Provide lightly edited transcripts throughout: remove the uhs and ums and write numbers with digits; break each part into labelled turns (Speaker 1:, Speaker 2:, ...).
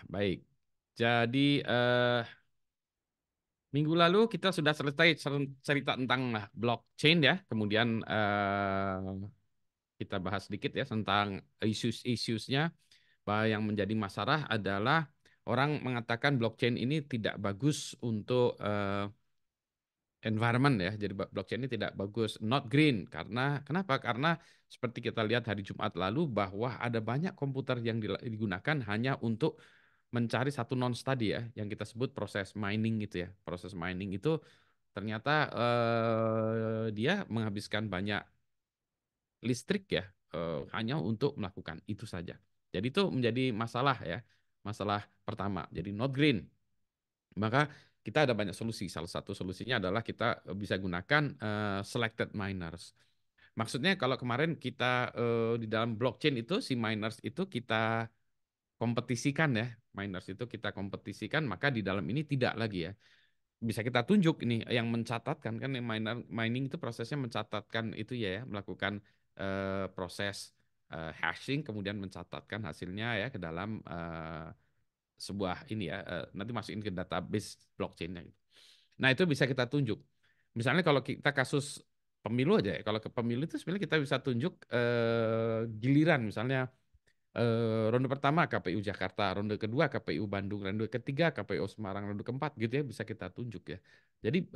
Speaker 1: Baik. Jadi minggu lalu kita sudah selesai cerita tentang blockchain ya. Kemudian kita bahas sedikit ya tentang isu-isunya. Bahwa yang menjadi masalah adalah orang mengatakan blockchain ini tidak bagus untuk environment ya. Jadi blockchain ini tidak bagus, not green. Karena kenapa? Karena seperti kita lihat hari Jumat lalu bahwa ada banyak komputer yang digunakan hanya untuk mencari satu non study ya, yang kita sebut proses mining gitu ya. Proses mining itu ternyata dia menghabiskan banyak listrik ya, hanya untuk melakukan itu saja. Jadi itu menjadi masalah ya, masalah pertama. Jadi not green. Maka kita ada banyak solusi. Salah satu solusinya adalah kita bisa gunakan selected miners. Maksudnya kalau kemarin kita di dalam blockchain itu si miners itu kita kompetisikan ya, miners itu kita kompetisikan, maka di dalam ini tidak lagi ya. Bisa kita tunjuk ini yang mencatatkan kan yang mining itu prosesnya mencatatkan itu ya, melakukan proses hashing kemudian mencatatkan hasilnya ya ke dalam sebuah ini ya, nanti masukin ke database blockchainnya gitu. Nah itu bisa kita tunjuk. Misalnya kalau kita kasus pemilu aja ya, kalau ke pemilu itu sebenarnya kita bisa tunjuk giliran misalnya ronde pertama KPU Jakarta, ronde kedua KPU Bandung, ronde ketiga KPU Semarang, ronde keempat gitu ya bisa kita tunjuk ya. Jadi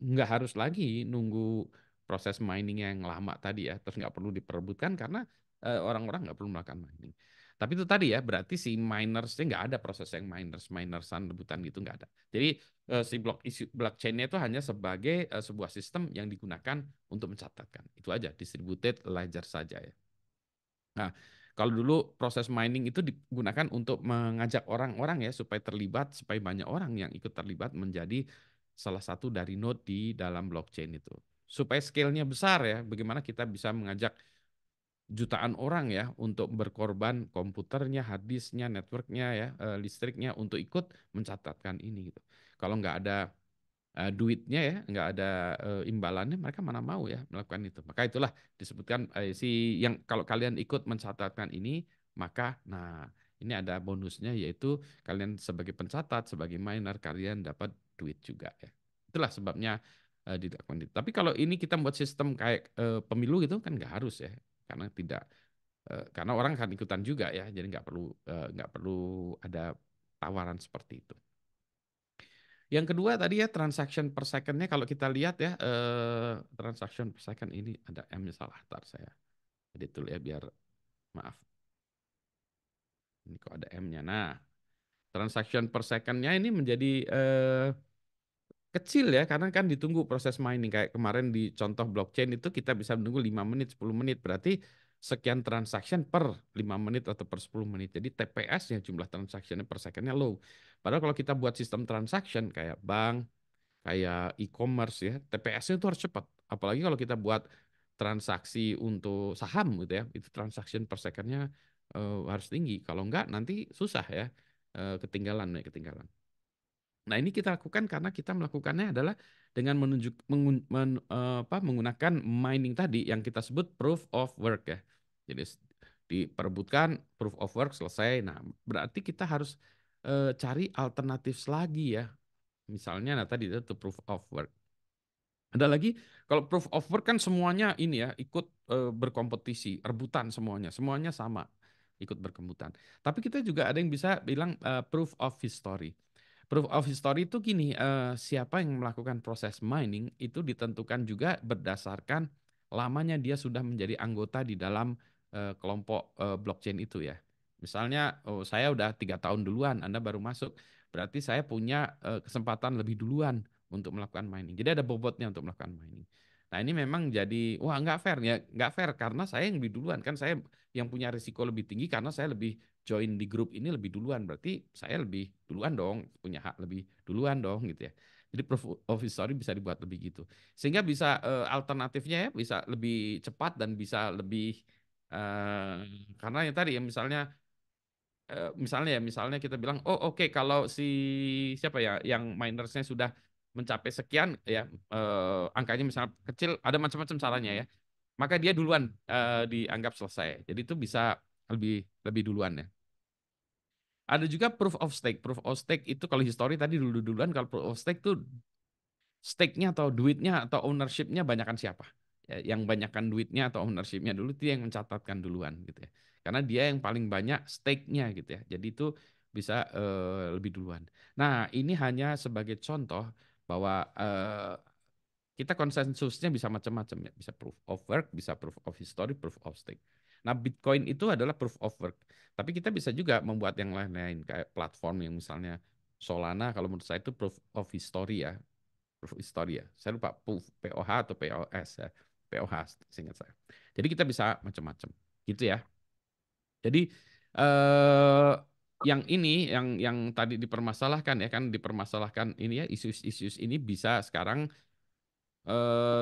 Speaker 1: nggak harus lagi nunggu proses mining yang lama tadi ya, terus nggak perlu diperebutkan karena orang-orang nggak perlu melakukan mining. Tapi itu tadi ya, berarti si minersnya nggak ada proses yang minersan rebutan gitu nggak ada. Jadi si blockchainnya itu hanya sebagai sebuah sistem yang digunakan untuk mencatatkan. Itu aja, distributed ledger saja ya. Nah, kalau dulu proses mining itu digunakan untuk mengajak orang-orang ya supaya terlibat, supaya banyak orang yang ikut terlibat menjadi salah satu dari node di dalam blockchain itu. Supaya scale-nya besar ya, bagaimana kita bisa mengajak jutaan orang ya untuk berkorban komputernya, hard disknya, networknya ya, listriknya untuk ikut mencatatkan ini gitu. Kalau nggak ada duitnya ya, nggak ada imbalannya, mereka mana mau ya melakukan itu. Maka itulah disebutkan si yang kalau kalian ikut mencatatkan ini, maka nah ini ada bonusnya yaitu kalian sebagai pencatat, sebagai miner kalian dapat duit juga ya. Itulah sebabnya dilakukan itu. Tapi kalau ini kita buat sistem kayak pemilu gitu kan nggak harus ya, karena tidak karena orang akan ikutan juga ya, jadi nggak perlu ada tawaran seperti itu. Yang kedua tadi ya transaction per second-nya kalau kita lihat ya transaction per second ini ada M-nya salah, tar saya edit dulu ya biar maaf ini kok ada M-nya. Nah, transaction per second-nya ini menjadi kecil ya karena kan ditunggu proses mining kayak kemarin di contoh blockchain itu kita bisa menunggu 5 menit 10 menit berarti sekian transaction per 5 menit atau per 10 menit. Jadi TPS-nya jumlah transaction per second-nya low. Padahal kalau kita buat sistem transaction kayak bank kayak e-commerce ya, TPS-nya itu harus cepat. Apalagi kalau kita buat transaksi untuk saham gitu ya, itu transaction per second-nya harus tinggi. Kalau enggak nanti susah ya, ketinggalan ya ketinggalan. Nah ini kita lakukan karena kita melakukannya adalah dengan menggunakan mining tadi yang kita sebut proof of work ya. Jadi diperebutkan proof of work selesai. Nah berarti kita harus cari alternatif lagi ya. Misalnya nah tadi itu proof of work. Ada lagi kalau proof of work kan semuanya ini ya ikut berkompetisi, rebutan semuanya, semuanya sama ikut berkebutan. Tapi kita juga ada yang bisa bilang proof of history. Proof of history itu gini, siapa yang melakukan proses mining itu ditentukan juga berdasarkan lamanya dia sudah menjadi anggota di dalam kelompok blockchain itu ya. Misalnya, oh, saya udah 3 tahun duluan, Anda baru masuk, berarti saya punya kesempatan lebih duluan untuk melakukan mining. Jadi ada bobotnya untuk melakukan mining. Nah ini memang jadi wah nggak fair ya, nggak fair karena saya yang lebih duluan kan saya yang punya risiko lebih tinggi karena saya lebih join di grup ini lebih duluan berarti saya lebih duluan dong punya hak lebih duluan dong gitu ya. Jadi proof of history bisa dibuat lebih gitu sehingga bisa alternatifnya ya bisa lebih cepat dan bisa lebih eh, karena yang tadi ya misalnya kita bilang oh oke, kalau si siapa ya yang minersnya sudah mencapai sekian ya angkanya misalnya kecil ada macam-macam caranya ya maka dia duluan dianggap selesai jadi itu bisa lebih lebih duluan ya. Ada juga proof of stake. Proof of stake itu kalau history tadi dulu-duluan, kalau proof of stake tuh stake-nya atau duitnya atau ownership-nya banyakkan siapa? Ya, yang banyakkan duitnya atau ownership-nya dulu itu yang mencatatkan duluan gitu ya. Karena dia yang paling banyak stake-nya gitu ya. Jadi itu bisa lebih duluan. Nah, ini hanya sebagai contoh bahwa kita konsensusnya bisa macam-macam ya. Bisa proof of work, bisa proof of history, proof of stake. Nah, Bitcoin itu adalah proof of work. Tapi kita bisa juga membuat yang lain-lain kayak platform yang misalnya Solana kalau menurut saya itu proof of history ya. Proof of history ya. Saya lupa POH atau POS ya. POH seingat saya. Jadi kita bisa macam-macam. Gitu ya. Jadi eh yang ini yang tadi dipermasalahkan ya kan dipermasalahkan ini ya isu-isu ini bisa sekarang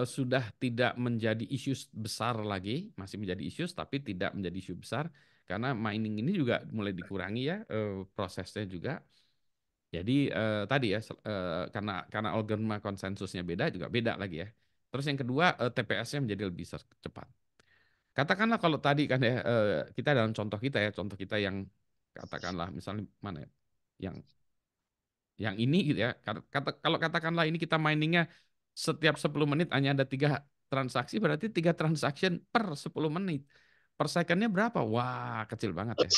Speaker 1: sudah tidak menjadi isu besar lagi, masih menjadi isu tapi tidak menjadi isu besar karena mining ini juga mulai dikurangi ya prosesnya juga. Jadi tadi ya karena algoritma konsensusnya beda juga beda lagi ya. Terus yang kedua TPS-nya menjadi lebih cepat. Katakanlah kalau tadi kan ya kita dalam contoh kita yang katakanlah misalnya mana ya, yang ini gitu ya. Kalau katakanlah ini kita miningnya setiap 10 menit hanya ada 3 transaksi, berarti 3 transaction per 10 menit. Per secondnya berapa? Wah, kecil banget ya.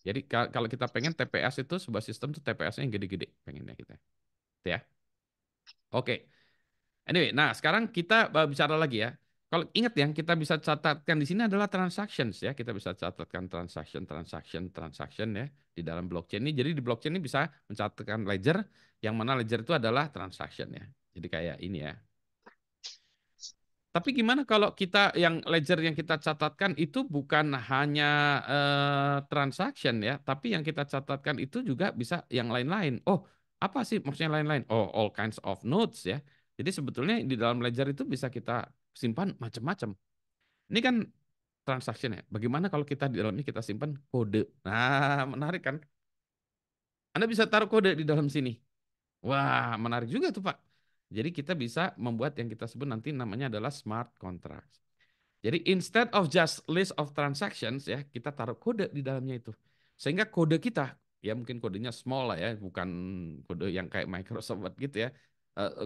Speaker 1: Jadi kalau kita pengen TPS itu sebuah sistem tuh TPS-nya yang gede-gede pengennya kita. Gitu ya. Oke. Anyway, nah sekarang kita bicara lagi ya. Kalau ingat yang kita bisa catatkan di sini adalah transactions ya. Kita bisa catatkan transaction ya di dalam blockchain ini. Jadi di blockchain ini bisa mencatatkan ledger, yang mana ledger itu adalah transaction ya. Jadi kayak ini ya. Tapi gimana kalau kita yang ledger yang kita catatkan itu bukan hanya transaction ya, tapi yang kita catatkan itu juga bisa yang lain-lain. Oh, apa sih maksudnya lain-lain? Oh, all kinds of notes ya. Jadi sebetulnya di dalam ledger itu bisa kita simpan macam-macam. Ini kan transaction ya. Bagaimana kalau kita di dalamnya kita simpan kode? Nah, menarik kan? Anda bisa taruh kode di dalam sini. Wah, menarik juga tuh, Pak. Jadi kita bisa membuat yang kita sebut nanti namanya adalah smart contract. Jadi instead of just list of transactions ya, kita taruh kode di dalamnya itu. Sehingga kode kita, ya mungkin kodenya small lah ya, bukan kode yang kayak Microsoft Word gitu ya.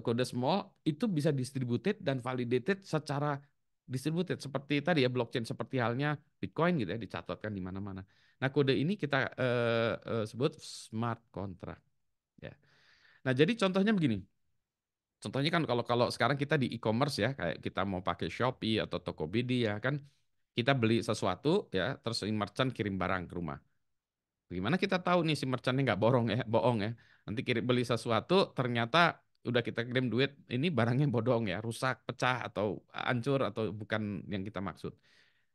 Speaker 1: Kode small itu bisa distributed dan validated secara distributed seperti tadi ya blockchain seperti halnya Bitcoin gitu ya dicatatkan di mana-mana. Nah, kode ini kita sebut smart contract ya. Nah, jadi contohnya begini. Contohnya kan kalau kalau sekarang kita di e-commerce ya, kayak kita mau pakai Shopee atau Tokopedia kan, kita beli sesuatu ya, terus si merchant kirim barang ke rumah. Gimana kita tahu nih si merchantnya nggak bohong ya. Nanti kirim beli sesuatu, ternyata udah kita kirim duit, ini barangnya bodong ya, rusak, pecah atau hancur atau bukan yang kita maksud.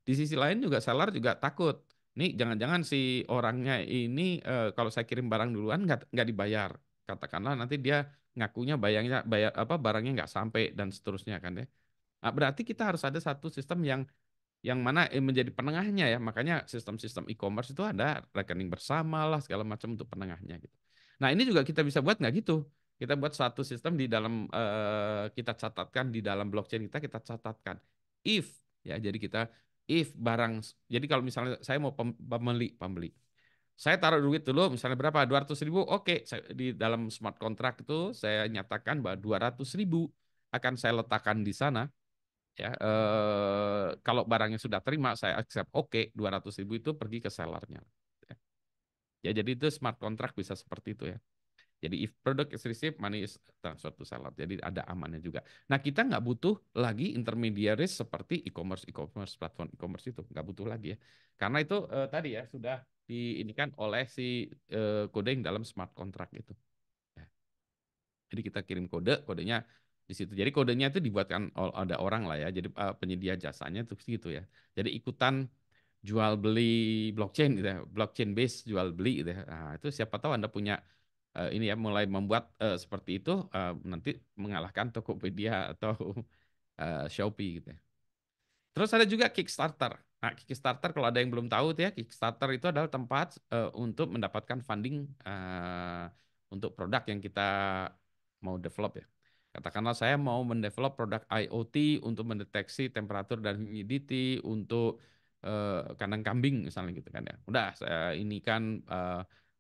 Speaker 1: Di sisi lain juga seller juga takut. Nih jangan-jangan si orangnya ini kalau saya kirim barang duluan nggak dibayar. Katakanlah nanti dia ngakunya bayar apa barangnya nggak sampai dan seterusnya kan ya. Nah, berarti kita harus ada satu sistem yang mana menjadi penengahnya ya. Makanya sistem-sistem e-commerce itu ada rekening bersama lah segala macam untuk penengahnya gitu. Nah, ini juga kita bisa buat nggak gitu. Kita buat satu sistem di dalam kita catatkan di dalam blockchain kita catatkan if ya. Jadi kita if barang jadi kalau misalnya saya mau pembeli saya taruh duit dulu misalnya berapa 200.000 oke di dalam smart contract itu saya nyatakan bahwa 200.000 akan saya letakkan di sana ya kalau barangnya sudah terima saya accept oke 200.000 itu pergi ke sellernya ya. Ya, jadi itu smart contract bisa seperti itu ya. Jadi if product is received money is transfer to seller, jadi ada amannya juga. Nah, kita nggak butuh lagi intermediaries seperti e-commerce platform e-commerce itu nggak butuh lagi ya karena itu tadi ya sudah diinikan oleh si kode yang dalam smart contract itu ya. Jadi kita kirim kodenya di situ. Jadi kodenya itu dibuatkan ada orang lah ya. Jadi penyedia jasanya itu gitu ya. Jadi ikutan jual beli blockchain gitu ya. Blockchain base jual beli gitu ya. Nah, itu siapa tahu Anda punya ini ya mulai membuat seperti itu nanti mengalahkan Tokopedia atau Shopee gitu ya. Terus ada juga Kickstarter. Nah, Kickstarter kalau ada yang belum tahu tuh ya, Kickstarter itu adalah tempat untuk mendapatkan funding untuk produk yang kita mau develop ya. Katakanlah saya mau mendevelop produk IoT untuk mendeteksi temperatur dan humidity untuk kandang kambing misalnya gitu kan ya. Udah saya ini kan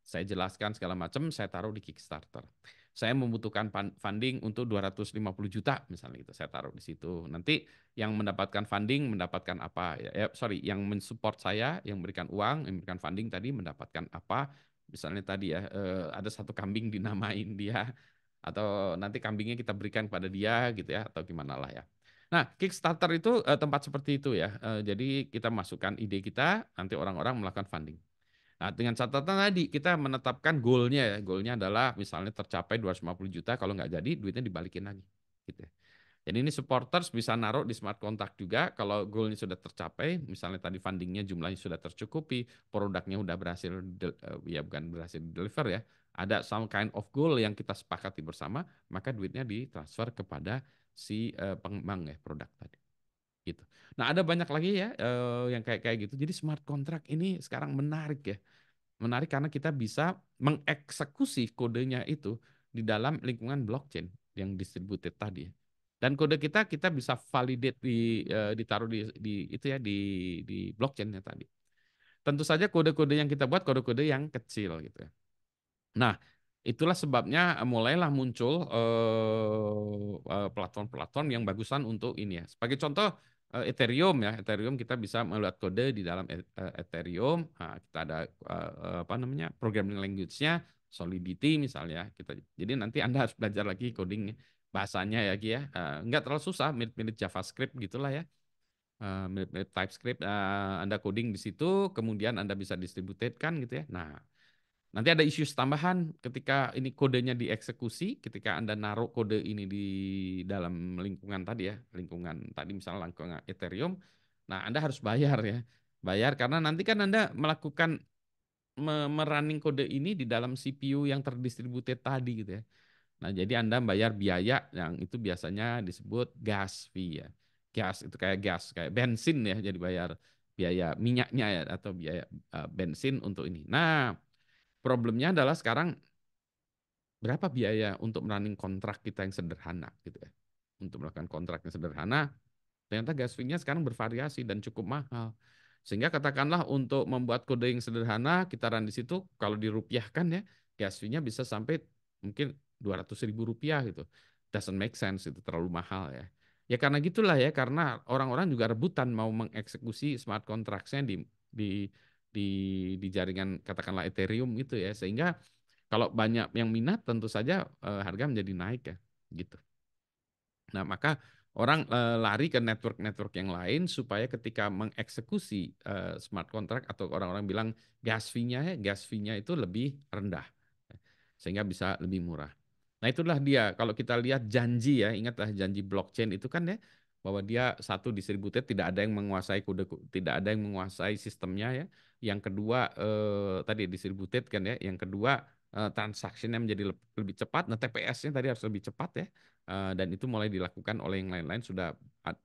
Speaker 1: Saya jelaskan segala macam, saya taruh di Kickstarter. Saya membutuhkan funding untuk 250 juta misalnya itu, saya taruh di situ. Nanti yang mendapatkan funding mendapatkan apa ya, sorry, yang mensupport saya, yang memberikan uang, yang memberikan funding tadi mendapatkan apa? Misalnya tadi ya, ada satu kambing dinamain dia, atau nanti kambingnya kita berikan kepada dia gitu ya, atau gimana lah ya. Nah, Kickstarter itu tempat seperti itu ya. Jadi kita masukkan ide kita, nanti orang-orang melakukan funding. Nah, dengan catatan tadi kita menetapkan goalnya ya. Goalnya adalah misalnya tercapai 250 juta, kalau nggak jadi duitnya dibalikin lagi. Gitu ya. Jadi ini supporters bisa naruh di smart contract juga kalau goalnya sudah tercapai, misalnya tadi fundingnya jumlahnya sudah tercukupi, produknya udah berhasil, ya bukan berhasil deliver ya, ada some kind of goal yang kita sepakati bersama, maka duitnya ditransfer kepada si pengembang ya produk tadi. Gitu. Nah ada banyak lagi ya yang kayak kayak gitu. Jadi smart contract ini sekarang menarik ya. Menarik karena kita bisa mengeksekusi kodenya itu di dalam lingkungan blockchain yang distributed tadi. Dan kode kita bisa validate ditaruh di itu ya di blockchainnya tadi. Tentu saja kode-kode yang kita buat kode-kode yang kecil gitu ya. Nah, itulah sebabnya mulailah muncul platform-platform yang bagusan untuk ini ya. Sebagai contoh Ethereum ya, Ethereum kita bisa melihat kode di dalam Ethereum. Nah, kita ada apa namanya programming language-nya, Solidity misalnya. Jadi nanti Anda harus belajar lagi coding bahasanya ya, Ki ya. Nggak terlalu susah, mirip-mirip JavaScript gitulah ya. Mirip-mirip TypeScript. Anda coding di situ, kemudian Anda bisa distributed kan gitu ya. Nah, nanti ada isu tambahan ketika ini kodenya dieksekusi, ketika Anda naruh kode ini di dalam lingkungan tadi ya, lingkungan tadi misalnya lingkungan Ethereum, nah Anda harus bayar ya. Bayar karena nanti kan Anda melakukan merunning kode ini di dalam CPU yang terdistributed tadi gitu ya. Nah, jadi Anda bayar biaya yang itu biasanya disebut gas fee ya. Gas itu kayak gas, kayak bensin ya, jadi bayar biaya minyaknya ya atau biaya bensin untuk ini. Nah, problemnya adalah sekarang berapa biaya untuk running kontrak kita yang sederhana gitu ya. Untuk melakukan kontrak yang sederhana, ternyata gas fee-nya sekarang bervariasi dan cukup mahal. Sehingga katakanlah untuk membuat kode yang sederhana, kita run di situ, kalau dirupiahkan ya, gas fee-nya bisa sampai mungkin 200 ribu rupiah gitu. Doesn't make sense, itu terlalu mahal ya. Ya karena gitulah ya, karena orang-orang juga rebutan mau mengeksekusi smart contracts-nya di di di jaringan katakanlah Ethereum itu ya, sehingga kalau banyak yang minat tentu saja harga menjadi naik ya, gitu. Nah, maka orang lari ke network-network yang lain supaya ketika mengeksekusi smart contract atau orang-orang bilang gas fee-nya itu lebih rendah sehingga bisa lebih murah. Nah, itulah dia. Kalau kita lihat janji ya, ingatlah janji blockchain itu kan ya bahwa dia satu distributed tidak ada yang menguasai kode, tidak ada yang menguasai sistemnya ya. Yang kedua tadi distributed kan ya. Yang kedua transaksinya menjadi lebih cepat. Nah, TPS-nya tadi harus lebih cepat ya. Dan itu mulai dilakukan oleh yang lain-lain sudah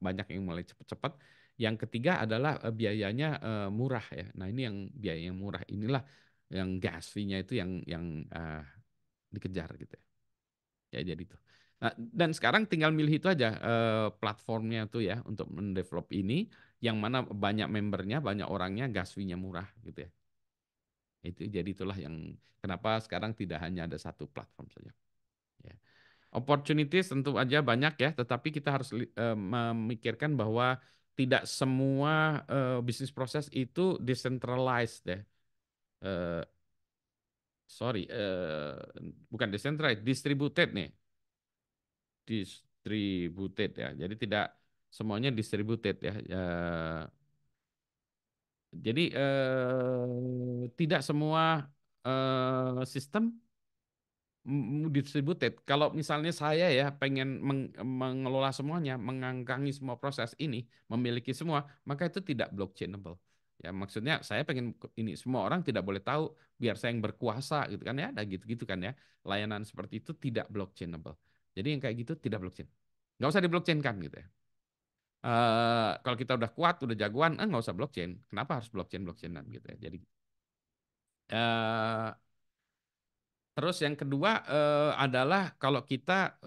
Speaker 1: banyak yang mulai cepat-cepat. Yang ketiga adalah biayanya murah ya. Nah, ini yang biaya yang murah inilah yang gas fee-nya itu yang dikejar gitu ya. Ya jadi itu. Nah, dan sekarang tinggal milih itu aja platformnya tuh ya untuk mendevelop ini yang mana banyak membernya, banyak orangnya, gas fee-nya murah gitu ya. Itu jadi itulah yang kenapa sekarang tidak hanya ada satu platform saja. Ya. Opportunities tentu aja banyak ya, tetapi kita harus memikirkan bahwa tidak semua bisnis proses itu decentralized ya. Eh, sorry, bukan decentralized, distributed nih, distributed ya. Jadi tidak semuanya distributed ya. Jadi tidak semua sistem distributed. Kalau misalnya saya ya pengen mengelola semuanya, mengangkangi semua proses ini, memiliki semua, maka itu tidak blockchainable. Ya maksudnya saya pengen ini semua orang tidak boleh tahu biar saya yang berkuasa gitu kan ya, ada gitu-gitu kan ya. Layanan seperti itu tidak blockchainable. Jadi yang kayak gitu tidak blockchain. Nggak usah di blockchain kan gitu ya. Kalau kita udah kuat, udah jagoan, nggak usah blockchain. Kenapa harus blockchainan gitu ya. Jadi eh, terus yang kedua adalah kalau kita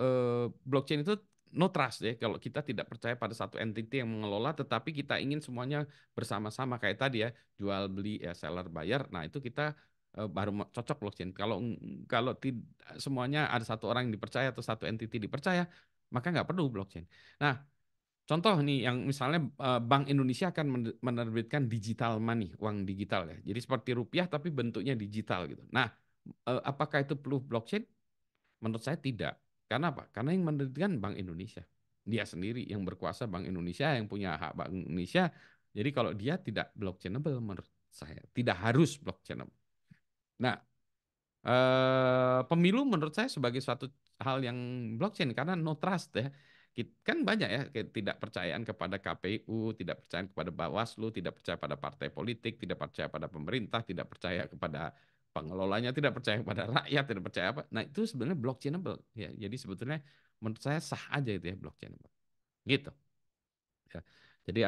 Speaker 1: blockchain itu no trust ya. Kalau kita tidak percaya pada satu entity yang mengelola, tetapi kita ingin semuanya bersama-sama kayak tadi ya, jual beli ya seller buyer. Nah itu kita baru cocok blockchain. Kalau kalau semuanya ada satu orang yang dipercaya atau satu entity dipercaya, maka nggak perlu blockchain. Nah, contoh nih yang misalnya Bank Indonesia akan menerbitkan digital money, uang digital ya. Jadi seperti rupiah tapi bentuknya digital gitu. Nah, apakah itu perlu blockchain? Menurut saya tidak. Karena apa? Karena yang menerbitkan Bank Indonesia. Dia sendiri yang berkuasa Bank Indonesia, yang punya hak Bank Indonesia. Jadi kalau dia tidak blockchainable menurut saya, tidak harus blockchainable. Nah, pemilu menurut saya sebagai suatu hal yang blockchain karena no trust ya. Kan banyak ya tidak percayaan kepada KPU, tidak percaya kepada Bawaslu, tidak percaya pada partai politik, tidak percaya pada pemerintah, tidak percaya kepada pengelolanya, tidak percaya kepada rakyat, tidak percaya apa. Nah, itu sebenarnya blockchainable ya. Jadi sebetulnya menurut saya sah aja itu ya blockchainable. Gitu. Ya. Jadi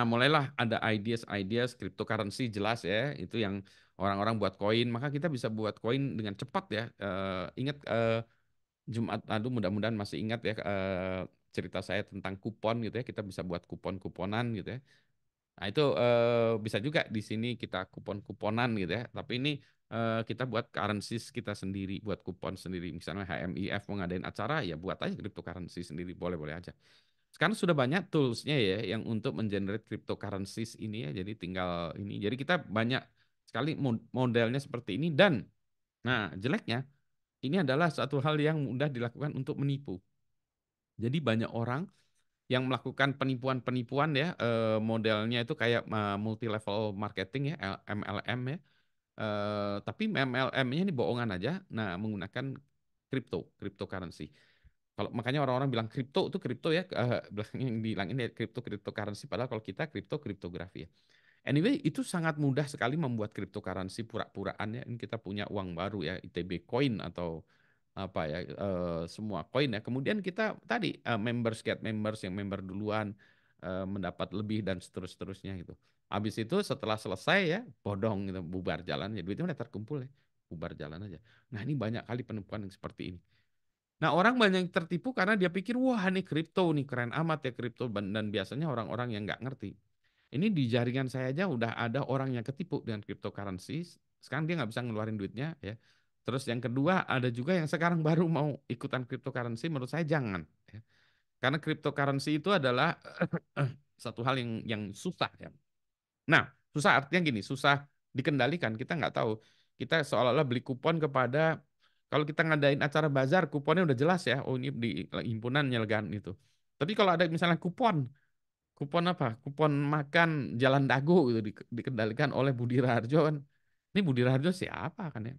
Speaker 1: mulailah ada ideas cryptocurrency jelas ya, itu yang orang-orang buat koin, maka kita bisa buat koin dengan cepat ya. Ingat Jumat lalu mudah-mudahan masih ingat ya cerita saya tentang kupon gitu ya, kita bisa buat kupon-kuponan gitu ya. Nah itu bisa juga di sini kita kupon-kuponan gitu ya, tapi ini kita buat currencies kita sendiri, buat kupon sendiri. Misalnya HMIF mau ngadain acara, ya buat aja cryptocurrency sendiri, boleh-boleh aja. Sekarang sudah banyak toolsnya ya yang untuk mengenerate cryptocurrencies ini ya. Jadi tinggal ini. Jadi kita banyak sekali modelnya seperti ini dan nah jeleknya ini adalah satu hal yang mudah dilakukan untuk menipu. Jadi banyak orang yang melakukan penipuan-penipuan ya modelnya itu kayak multi level marketing ya MLM ya. Tapi MLM-nya ini bohongan aja. Nah, menggunakan cryptocurrency. Kalau makanya orang-orang bilang kripto ya belakangnya yang bilangin ya cryptocurrency padahal kalau kita kriptografi ya. Anyway, itu sangat mudah sekali membuat cryptocurrency pura-puraan ya. Ini kita punya uang baru ya, ITB coin atau apa ya, semua koin ya. Kemudian kita tadi members get members yang member duluan mendapat lebih dan seterusnya gitu. Habis itu setelah selesai ya, bodong gitu, bubar jalan ya, duitnya udah terkumpul ya, bubar jalan aja. Nah, ini banyak kali penipuan yang seperti ini. Nah, orang banyak yang tertipu karena dia pikir, wah ini kripto nih, keren amat ya kripto. Dan biasanya orang-orang yang nggak ngerti. Ini di jaringan saya aja udah ada orang yang ketipu dengan cryptocurrency. Sekarang dia nggak bisa ngeluarin duitnya ya. Terus yang kedua ada juga yang sekarang baru mau ikutan cryptocurrency. Menurut saya jangan. Ya. Karena cryptocurrency itu adalah satu hal yang susah ya. Nah, susah artinya gini, susah dikendalikan. Kita nggak tahu. Kita seolah-olah beli kupon kepada kalau kita ngadain acara bazar, kuponnya udah jelas ya. Oh ini di himpunan nyelgan itu. Tapi kalau ada misalnya kupon apa? Kupon makan Jalan Dago gitu dikendalikan oleh Budi Raharjo kan. Ini Budi Raharjo siapa kan ya?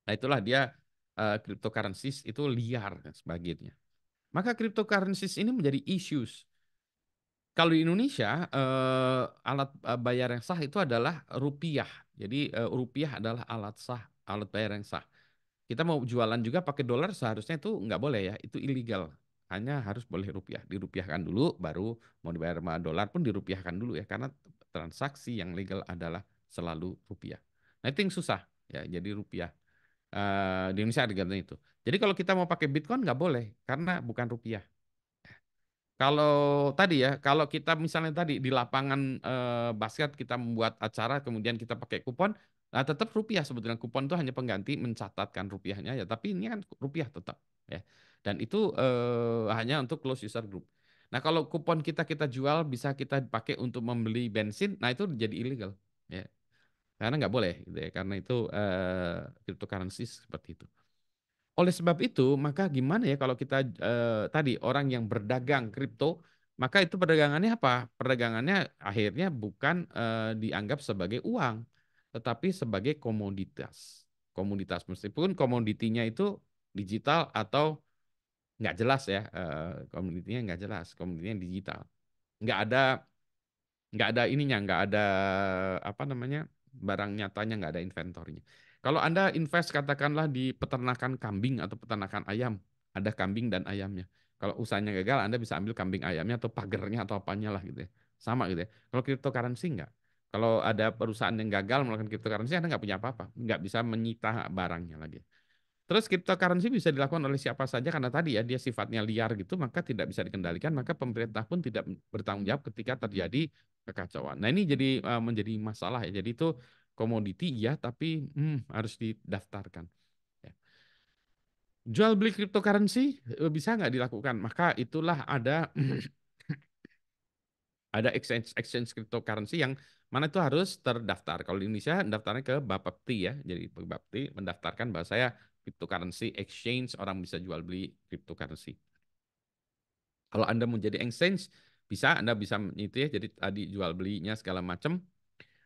Speaker 1: Nah itulah dia cryptocurrencies itu liar dan sebagainya. Maka cryptocurrencies ini menjadi issues. Kalau di Indonesia alat bayar yang sah itu adalah rupiah. Jadi rupiah adalah alat sah, alat bayar yang sah. Kita mau jualan juga pakai dolar seharusnya itu nggak boleh ya, itu ilegal. Hanya harus boleh rupiah, dirupiahkan dulu, baru mau dibayar sama dolar pun dirupiahkan dulu ya, karena transaksi yang legal adalah selalu rupiah. Nah itu yang susah ya, jadi rupiah. Di Indonesia ada itu. Jadi kalau kita mau pakai Bitcoin nggak boleh, karena bukan rupiah. Kalau tadi ya, kalau kita misalnya tadi di lapangan basket kita membuat acara kemudian kita pakai kupon, nah tetap rupiah sebetulnya kupon itu hanya pengganti mencatatkan rupiahnya ya, tapi ini kan rupiah tetap ya. Dan itu hanya untuk close user group. Nah, kalau kupon kita jual bisa kita pakai untuk membeli bensin, nah itu jadi ilegal ya. Karena nggak boleh gitu ya, karena itu cryptocurrency seperti itu. Oleh sebab itu, maka gimana ya kalau kita tadi orang yang berdagang kripto, maka itu perdagangannya apa? Perdagangannya akhirnya bukan dianggap sebagai uang, tetapi sebagai komoditas. Komoditas meskipun komoditinya itu digital atau nggak jelas ya, komoditinya nggak jelas, komoditinya digital. Nggak ada ininya, nggak ada apa namanya barang nyatanya, nggak ada inventornya. Kalau Anda invest katakanlah di peternakan kambing atau peternakan ayam, ada kambing dan ayamnya. Kalau usahanya gagal, Anda bisa ambil kambing ayamnya atau pagernya atau apanya lah gitu ya. Sama gitu ya. Kalau cryptocurrency nggak. Kalau ada perusahaan yang gagal melakukan cryptocurrency, Anda nggak punya apa-apa. Nggak bisa menyita barangnya lagi. Terus cryptocurrency bisa dilakukan oleh siapa saja karena tadi ya dia sifatnya liar gitu maka tidak bisa dikendalikan maka pemerintah pun tidak bertanggung jawab ketika terjadi kekacauan. Nah ini jadi menjadi masalah ya. Jadi itu komoditi ya, tapi harus didaftarkan. Ya. Jual beli cryptocurrency bisa nggak dilakukan? Maka itulah ada ada exchange exchange cryptocurrency yang mana itu harus terdaftar. Kalau di Indonesia daftarnya ke Bapepti ya. Jadi Bapepti mendaftarkan bahwa saya cryptocurrency exchange, orang bisa jual beli cryptocurrency. Kalau Anda mau jadi exchange, bisa Anda bisa itu ya. Jadi tadi jual belinya segala macam.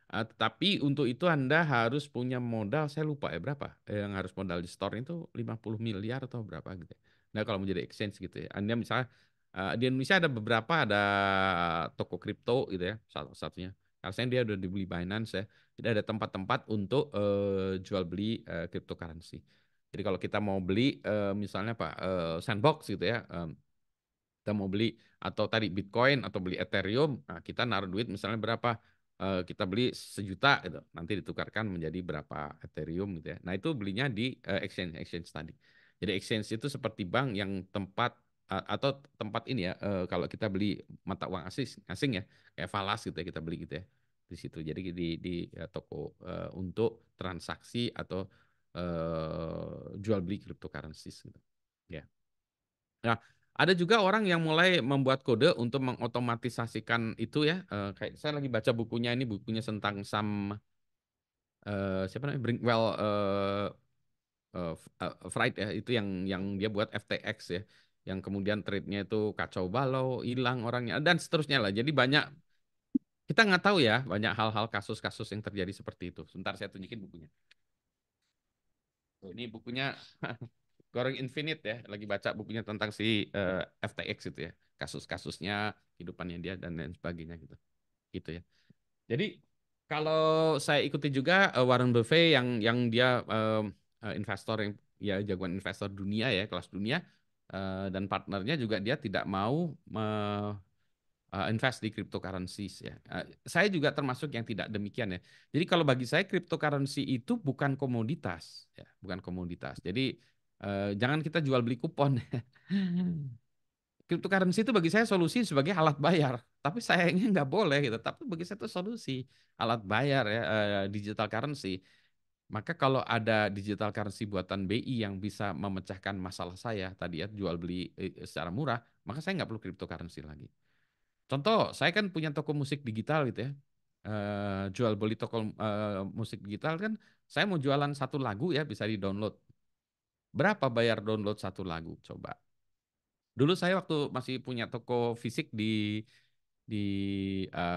Speaker 1: Tetapi untuk itu Anda harus punya modal, saya lupa ya berapa. Yang harus modal di store itu 50 miliar atau berapa gitu ya. Nah, kalau mau jadi exchange gitu ya. Anda misalnya di Indonesia ada beberapa, ada toko kripto gitu ya, satu-satunya. Karena dia udah dibeli Binance ya. Jadi ada tempat-tempat untuk jual beli cryptocurrency. Jadi kalau kita mau beli misalnya Pak Sandbox gitu ya, kita mau beli atau tadi Bitcoin atau beli Ethereum, nah kita naruh duit misalnya berapa, kita beli 1 juta gitu, nanti ditukarkan menjadi berapa Ethereum gitu ya. Nah itu belinya di exchange exchange tadi. Jadi exchange itu seperti bank yang tempat atau tempat ini ya, kalau kita beli mata uang asing asing ya, kayak falas gitu ya kita beli gitu ya di situ. Jadi di toko untuk transaksi atau jual beli cryptocurrencies gitu. Ya. Nah, ada juga orang yang mulai membuat kode untuk mengotomatisasikan itu ya. Kayak saya lagi baca bukunya ini, bukunya tentang Sam siapa namanya Brinkwell Fried ya, itu yang dia buat FTX ya, yang kemudian trade-nya itu kacau balau, hilang orangnya dan seterusnya lah. Jadi banyak kita nggak tahu ya, banyak hal-hal kasus-kasus yang terjadi seperti itu. Sebentar saya tunjukin bukunya. Tuh, ini bukunya Goreng Infinite ya, lagi baca bukunya tentang si FTX itu ya, kasus-kasusnya, kehidupannya dia dan lain sebagainya gitu. Gitu ya. Jadi kalau saya ikuti juga Warren Buffett yang dia investor yang ya jagoan investor dunia ya, kelas dunia, dan partnernya juga dia tidak mau invest di cryptocurrencies ya. Saya juga termasuk yang tidak demikian ya. Jadi kalau bagi saya cryptocurrency itu bukan komoditas ya, bukan komoditas. Jadi jangan kita jual beli kupon. Cryptocurrency itu bagi saya solusi sebagai alat bayar, tapi sayangnya nggak boleh gitu. Tapi bagi saya itu solusi alat bayar ya, digital currency. Maka kalau ada digital currency buatan BI yang bisa memecahkan masalah saya tadi ya jual beli secara murah, maka saya nggak perlu cryptocurrency lagi. Contoh, saya kan punya toko musik digital gitu ya. Jual beli toko musik digital kan, saya mau jualan 1 lagu ya bisa di-download. Berapa bayar download 1 lagu? Coba. Dulu saya waktu masih punya toko fisik di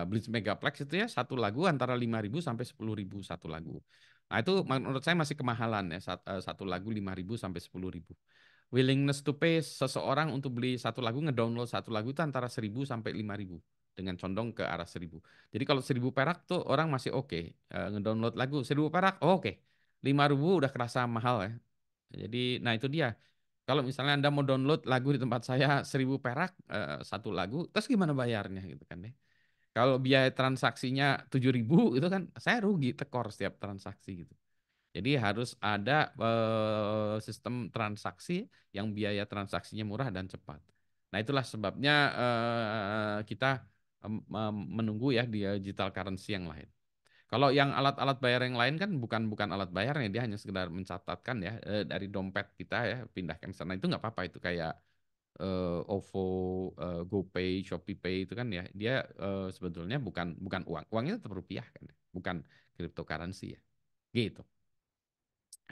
Speaker 1: Blitz Megaplex itu ya 1 lagu antara 5.000 sampai 10.000 1 lagu. Nah itu menurut saya masih kemahalan ya 1 lagu 5.000 sampai 10.000. Willingness to pay seseorang untuk beli 1 lagu ngedownload 1 lagu itu antara 1.000 sampai 5.000 dengan condong ke arah 1.000. Jadi kalau 1.000 perak tuh orang masih oke. Ngedownload lagu 1.000 perak oke. 5.000 udah kerasa mahal ya. Jadi nah itu dia. Kalau misalnya Anda mau download lagu di tempat saya 1.000 perak 1 lagu, terus gimana bayarnya gitu kan deh. Kalau biaya transaksinya 7.000 itu kan saya rugi tekor setiap transaksi gitu. Jadi harus ada sistem transaksi yang biaya transaksinya murah dan cepat. Nah itulah sebabnya kita menunggu ya di digital currency yang lain. Kalau yang alat-alat bayar yang lain kan bukan bukan alat bayarnya, dia hanya sekedar mencatatkan ya dari dompet kita ya pindahkan ke sana itu nggak apa-apa itu kayak OVO, GoPay, ShopeePay itu kan ya dia sebetulnya bukan bukan uang, uangnya tetap rupiah kan, bukan cryptocurrency ya, gitu.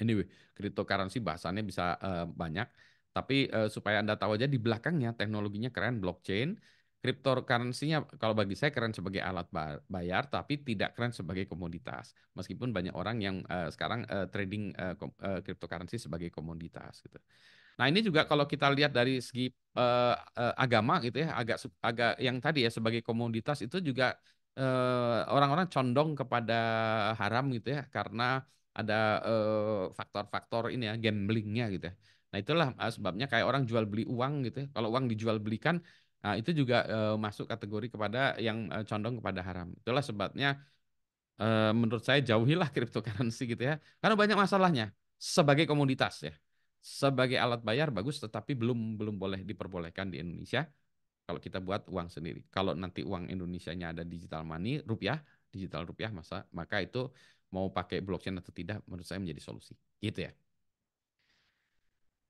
Speaker 1: Anyway, cryptocurrency bahasannya bisa banyak, tapi supaya Anda tahu aja di belakangnya teknologinya keren, blockchain. Cryptocurrency-nya kalau bagi saya keren sebagai alat bayar, tapi tidak keren sebagai komoditas. Meskipun banyak orang yang sekarang trading cryptocurrency sebagai komoditas gitu. Nah, ini juga kalau kita lihat dari segi agama gitu ya, agak yang tadi ya sebagai komoditas itu juga orang-orang condong kepada haram gitu ya karena ada faktor-faktor ini ya gamblingnya gitu ya. Nah, itulah sebabnya kayak orang jual beli uang gitu ya. Kalau uang dijual belikan, nah itu juga masuk kategori kepada yang condong kepada haram. Itulah sebabnya menurut saya jauhilah cryptocurrency gitu ya. Karena banyak masalahnya sebagai komoditas ya. Sebagai alat bayar bagus tetapi belum belum boleh diperbolehkan di Indonesia kalau kita buat uang sendiri. Kalau nanti uang Indonesianya ada digital money, rupiah, digital rupiah maka itu mau pakai blockchain atau tidak, menurut saya menjadi solusi. Gitu ya.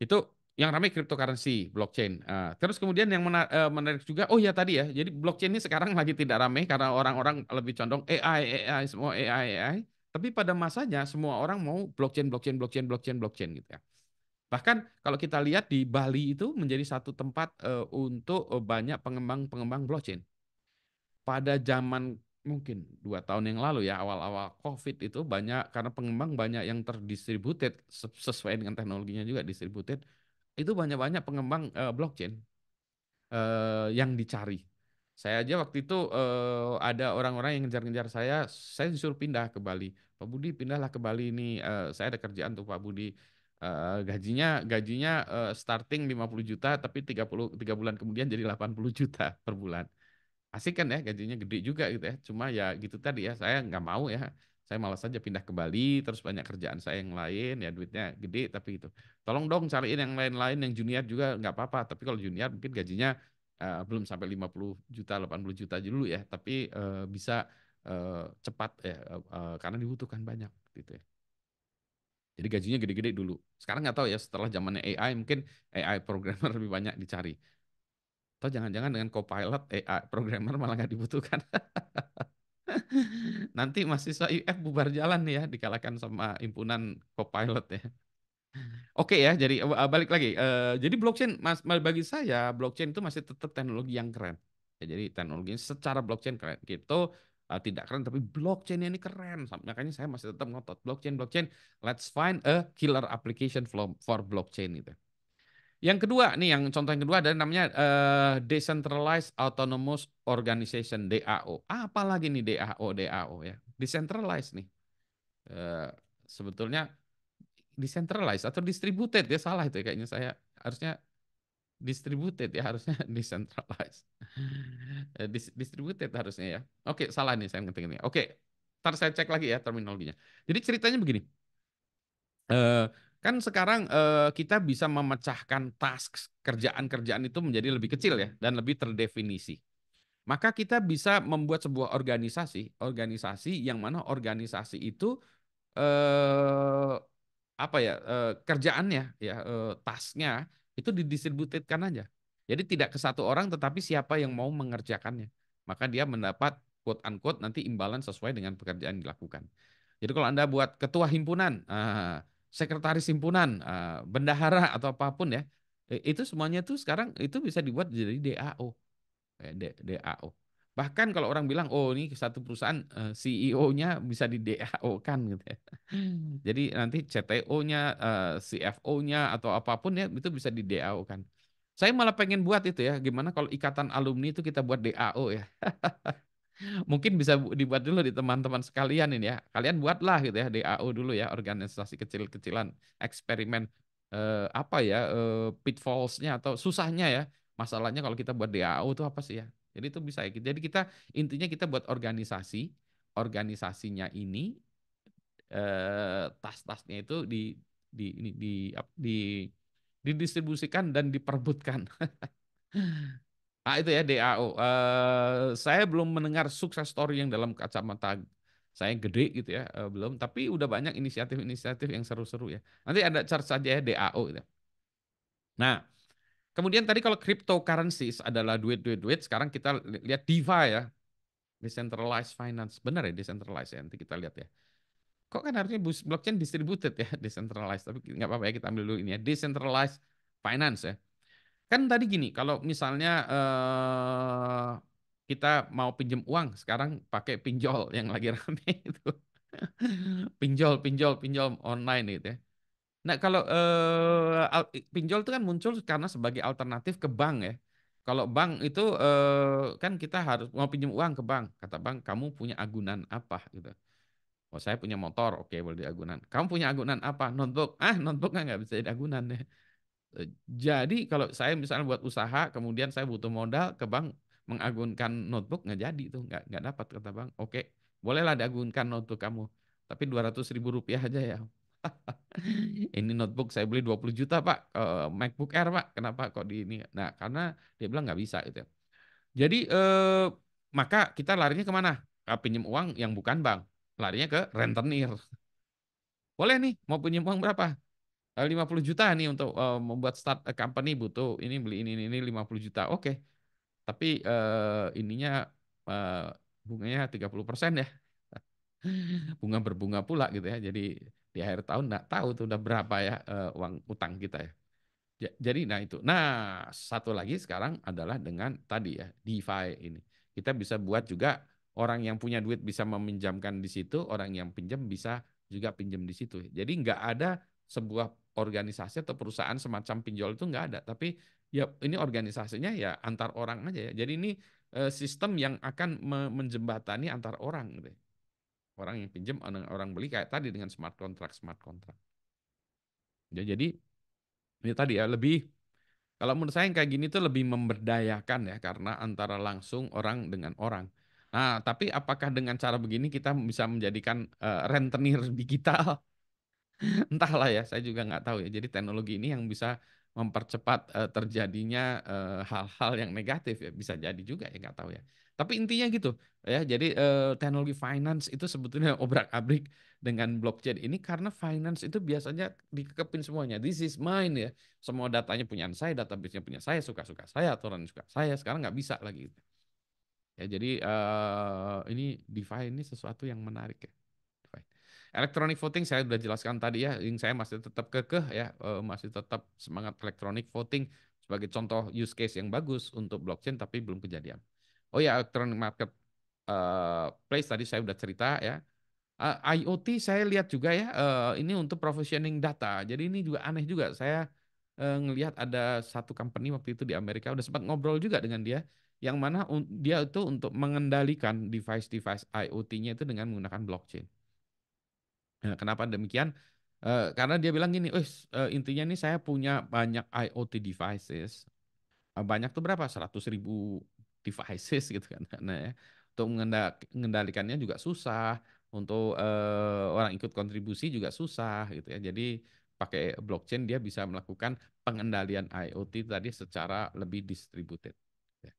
Speaker 1: Itu yang ramai cryptocurrency, blockchain. Terus kemudian yang menarik juga, oh ya tadi ya, jadi blockchain ini sekarang lagi tidak ramai karena orang-orang lebih condong AI, AI, semua AI, AI. Tapi pada masanya semua orang mau blockchain, blockchain, blockchain, blockchain, blockchain gitu ya. Bahkan kalau kita lihat di Bali itu menjadi satu tempat untuk banyak pengembang-pengembang blockchain. Pada zaman mungkin 2 tahun yang lalu ya awal-awal COVID itu banyak karena pengembang banyak yang terdistributed sesuai dengan teknologinya juga distributed itu banyak-banyak pengembang blockchain yang dicari. Saya aja waktu itu ada orang-orang yang ngejar-ngejar saya disuruh pindah ke Bali. Pak Budi pindahlah ke Bali ini, saya ada kerjaan tuh Pak Budi. Gajinya gajinya starting 50 juta tapi 3 bulan kemudian jadi 80 juta per bulan. Asik kan ya gajinya gede juga gitu ya. Cuma ya gitu tadi ya saya nggak mau ya. Saya malas saja pindah ke Bali terus banyak kerjaan saya yang lain ya duitnya gede tapi itu. Tolong dong cariin yang lain-lain yang junior juga nggak apa-apa. Tapi kalau junior mungkin gajinya belum sampai 50 juta 80 juta dulu ya. Tapi bisa cepat ya karena dibutuhkan banyak gitu ya. Jadi gajinya gede-gede dulu. Sekarang nggak tahu ya setelah zamannya AI mungkin AI programmer lebih banyak dicari. Atau jangan-jangan dengan Copilot AI programmer malah nggak dibutuhkan. Nanti mahasiswa IF bubar jalan nih ya, dikalahkan sama himpunan Copilot ya. Oke ya, jadi balik lagi. Jadi blockchain, bagi saya blockchain itu masih tetap teknologi yang keren. Ya, jadi teknologi secara blockchain keren. Gitu tidak keren, tapi blockchain ini keren. Makanya saya masih tetap ngotot blockchain, blockchain. Let's find a killer application for blockchain itu. Yang kedua nih, yang contoh yang kedua adalah namanya Decentralized Autonomous Organization (DAO). Apalagi nih DAO, DAO ya. Decentralized nih. Eh, Sebetulnya decentralized atau distributed ya salah itu ya, kayaknya saya harusnya distributed ya harusnya decentralized. Distributed harusnya ya. Oke, salah nih saya ngetik ini. Oke, ntar saya cek lagi ya terminologinya. Jadi ceritanya begini. Eh, Kan sekarang kita bisa memecahkan task kerjaan-kerjaan itu menjadi lebih kecil ya dan lebih terdefinisi. Maka kita bisa membuat sebuah organisasi, organisasi yang mana organisasi itu eh, apa ya kerjaannya ya tasknya itu didistributedkan aja. Jadi tidak ke satu orang tetapi siapa yang mau mengerjakannya. Maka dia mendapat quote unquote nanti imbalan sesuai dengan pekerjaan yang dilakukan. Jadi kalau Anda buat ketua himpunan, sekretaris himpunan, bendahara atau apapun ya, itu semuanya tuh sekarang itu bisa dibuat jadi DAO. DAO. Bahkan kalau orang bilang, oh ini satu perusahaan CEO-nya bisa di DAO-kan gitu ya. Jadi nanti CTO-nya, CFO-nya atau apapun ya itu bisa di DAO-kan. Saya malah pengen buat itu ya, gimana kalau ikatan alumni itu kita buat DAO ya. Mungkin bisa dibuat dulu di teman-teman sekalian ini ya. Kalian buatlah gitu ya DAO dulu ya, organisasi kecil-kecilan, eksperimen apa ya pitfalls-nya atau susahnya ya. Masalahnya kalau kita buat DAO itu apa sih ya? Jadi itu bisa ya. Jadi kita intinya kita buat organisasi, organisasinya ini tas-tasnya itu di didistribusikan dan diperebutkan. Ah itu ya DAO. Saya belum mendengar sukses story yang dalam kacamata saya gede gitu ya, belum. Tapi udah banyak inisiatif-inisiatif yang seru-seru ya. Nanti ada chart saja ya DAO gitu. Nah, kemudian tadi kalau cryptocurrencies adalah duit-duit-duit, sekarang kita lihat DeFi ya, decentralized finance. Benar ya decentralized ya. Nanti kita lihat ya. Kok kan harusnya blockchain distributed ya, decentralized. Tapi nggak apa-apa ya kita ambil dulu ini ya, decentralized finance ya. Kan tadi gini, kalau misalnya kita mau pinjam uang, sekarang pakai pinjol yang lagi rame itu. Pinjol, pinjol, pinjol online gitu ya. Nah, kalau pinjol itu kan muncul karena sebagai alternatif ke bank ya. Kalau bank itu kan kita harus mau pinjam uang ke bank. Kata bank, kamu punya agunan apa gitu. Oh, saya punya motor, oke boleh di agunan. Kamu punya agunan apa? Notebook. Ah, notebooknya nggak bisa jadi agunan deh. Jadi kalau saya misalnya buat usaha, kemudian saya butuh modal ke bank mengagunkan notebook nggak jadi tuh, nggak dapat kata bank. Oke, bolehlah diagunkan notebook kamu, tapi 200 ribu rupiah aja ya. Ini notebook saya beli 20 juta Pak, MacBook Air Pak, kenapa kok di ini? Nah karena dia bilang nggak bisa itu. Jadi maka kita larinya kemana? Pinjam uang yang bukan bank. larinya ke rentenir. Boleh nih, mau punya uang berapa? 50 juta nih untuk membuat start a company, butuh ini, beli ini 50 juta. Oke. Tapi ininya eh, bunganya 30% ya. Bunga berbunga pula gitu ya. Jadi di akhir tahun nggak tahu tuh udah berapa ya uang utang kita ya. Jadi nah itu. Nah, satu lagi sekarang adalah dengan tadi ya, DeFi ini. Kita bisa buat juga orang yang punya duit bisa meminjamkan di situ, orang yang pinjam bisa juga pinjam di situ. Jadi nggak ada sebuah organisasi atau perusahaan semacam pinjol itu nggak ada. Tapi ya ini organisasinya ya antar orang aja ya. Jadi ini sistem yang akan menjembatani antar orang gitu ya. Orang yang pinjam, orang beli kayak tadi dengan smart contract. Ya, jadi ini tadi ya lebih. Kalau menurut saya yang kayak gini tuh lebih memberdayakan ya karena antara langsung orang dengan orang. Nah, tapi apakah dengan cara begini kita bisa menjadikan rentenir digital? Entahlah ya, saya juga nggak tahu ya. Jadi teknologi ini yang bisa mempercepat terjadinya hal-hal yang negatif ya, bisa jadi juga ya nggak tahu ya. Tapi intinya gitu ya. Jadi teknologi finance itu sebetulnya obrak-abrik dengan blockchain ini karena finance itu biasanya dikekepin semuanya. This is mine ya. Semua datanya punya saya, database-nya punya saya, suka-suka saya, aturan suka saya. Sekarang nggak bisa lagi. Ya, jadi ini DeFi ini sesuatu yang menarik ya. DeFi. Electronic voting saya sudah jelaskan tadi ya, yang saya masih tetap kekeh ya, masih tetap semangat electronic voting sebagai contoh use case yang bagus untuk blockchain tapi belum kejadian. Oh ya, electronic market place tadi saya sudah cerita ya. IoT saya lihat juga ya, ini untuk provisioning data. Jadi ini juga aneh juga. Saya ngelihat ada satu company waktu itu di Amerika, udah sempat ngobrol juga dengan dia, yang mana dia itu untuk mengendalikan device-device IoT-nya itu dengan menggunakan blockchain. Nah, kenapa demikian? Karena dia bilang gini, intinya nih saya punya banyak IoT devices. Banyak tuh berapa? 100.000 devices gitu kan. Nah, ya. Untuk mengendalikannya juga susah. Untuk orang ikut kontribusi juga susah gitu ya. Jadi pakai blockchain dia bisa melakukan pengendalian IoT tadi secara lebih distributed. Ya.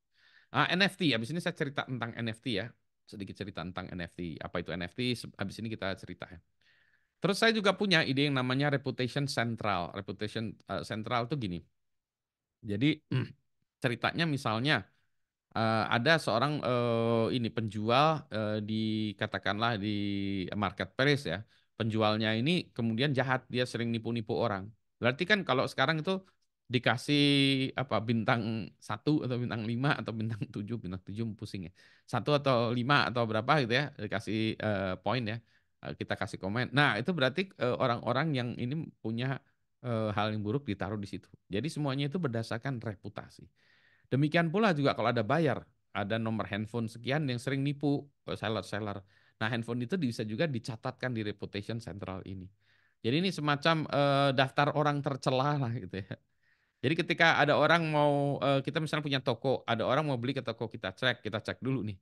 Speaker 1: NFT, habis ini saya cerita tentang NFT ya. Sedikit cerita tentang NFT. Apa itu NFT? Habis ini kita cerita ya. Terus saya juga punya ide yang namanya reputation central. Reputation central tuh gini. Jadi ceritanya misalnya ada seorang ini penjual di katakanlah di marketplace ya. Penjualnya ini kemudian jahat, dia sering nipu-nipu orang. Berarti kan kalau sekarang itu dikasih apa bintang 1 atau bintang 5 atau bintang 7 pusing ya. 1 atau 5 atau berapa gitu ya, dikasih poin ya. Kita kasih komen. Nah, itu berarti orang-orang yang ini punya hal yang buruk ditaruh di situ. Jadi semuanya itu berdasarkan reputasi. Demikian pula juga kalau ada bayar, ada nomor handphone sekian yang sering nipu seller-seller. Nah, handphone itu bisa juga dicatatkan di reputation central ini. Jadi ini semacam daftar orang tercela lah gitu ya. Jadi ketika ada orang mau kita misalnya punya toko, ada orang mau beli ke toko kita cek dulu nih.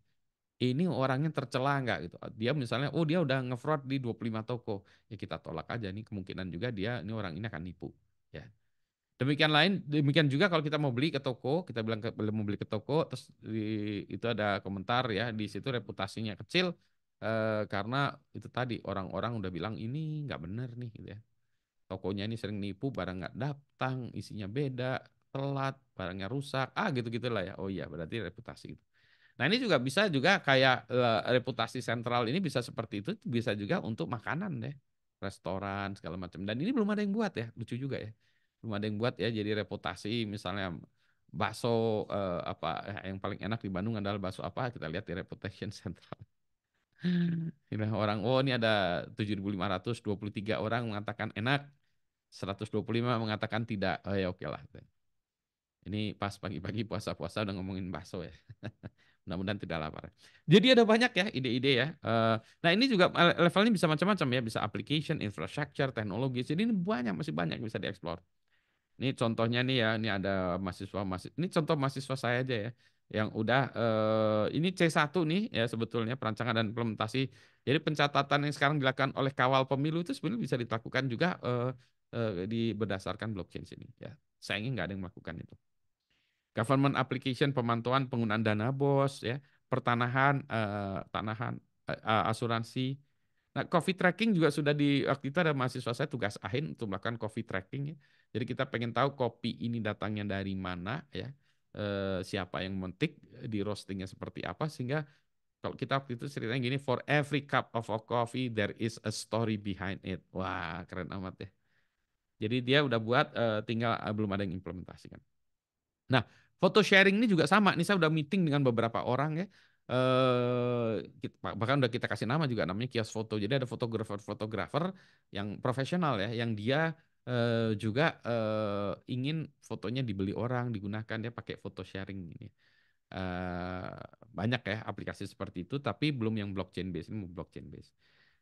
Speaker 1: Ini orangnya tercela nggak gitu. Dia misalnya, oh dia udah nge-fraud di 25 toko. Ya kita tolak aja nih, kemungkinan juga dia ini orang ini akan nipu. Ya. Demikian juga kalau kita mau beli ke toko, kita bilang mau beli ke toko, terus itu ada komentar ya di situ reputasinya kecil karena itu tadi orang-orang udah bilang ini nggak bener nih, gitu ya. Tokonya ini sering nipu, barang nggak datang, isinya beda, telat, barangnya rusak, gitu gitulah ya. Oh iya, berarti reputasi itu. Nah ini juga bisa juga kayak reputasi sentral ini bisa seperti itu, bisa juga untuk makanan deh, restoran segala macam. Dan ini belum ada yang buat ya, lucu juga ya, belum ada yang buat ya. Jadi reputasi misalnya bakso apa yang paling enak di Bandung adalah bakso apa, kita lihat di reputation sentral. Ini orang, oh ini ada 7.523 orang mengatakan enak, 125 mengatakan tidak. Oh ya oke lah. Ini pas pagi-pagi puasa-puasa udah ngomongin bakso ya. Mudah-mudahan tidak lapar. Jadi ada banyak ya ide-ide ya. Nah ini juga levelnya bisa macam-macam ya. Bisa application, infrastructure, teknologi. Jadi ini banyak, masih banyak yang bisa dieksplor. Ini contohnya nih ya. Ini ada mahasiswa. Ini contoh mahasiswa saya aja ya. Yang udah, ini C1 nih ya sebetulnya perancangan dan implementasi. Jadi pencatatan yang sekarang dilakukan oleh kawal pemilu itu sebenarnya bisa dilakukan juga di berdasarkan blockchain sini ya. Sayangnya nggak ada yang melakukan itu. Government application pemantauan penggunaan dana BOS ya, pertanahan, asuransi. Nah, coffee tracking juga sudah di waktu itu ada mahasiswa saya tugas akhir untuk melakukan coffee tracking ya. Jadi kita pengen tahu kopi ini datangnya dari mana ya, siapa yang memetik, di roastingnya seperti apa, sehingga kalau kita waktu itu ceritanya gini, for every cup of a coffee there is a story behind it. Wah, keren amat ya. Jadi dia udah buat, tinggal belum ada yang implementasikan. Nah, foto sharing ini juga sama. Ini saya udah meeting dengan beberapa orang ya. Bahkan udah kita kasih nama juga, namanya kios foto. Jadi ada fotografer-fotografer yang profesional ya, yang dia juga ingin fotonya dibeli orang, digunakan dia pakai foto sharing ini. Eh, Banyak ya aplikasi seperti itu, tapi belum yang blockchain base, ini mau blockchain base.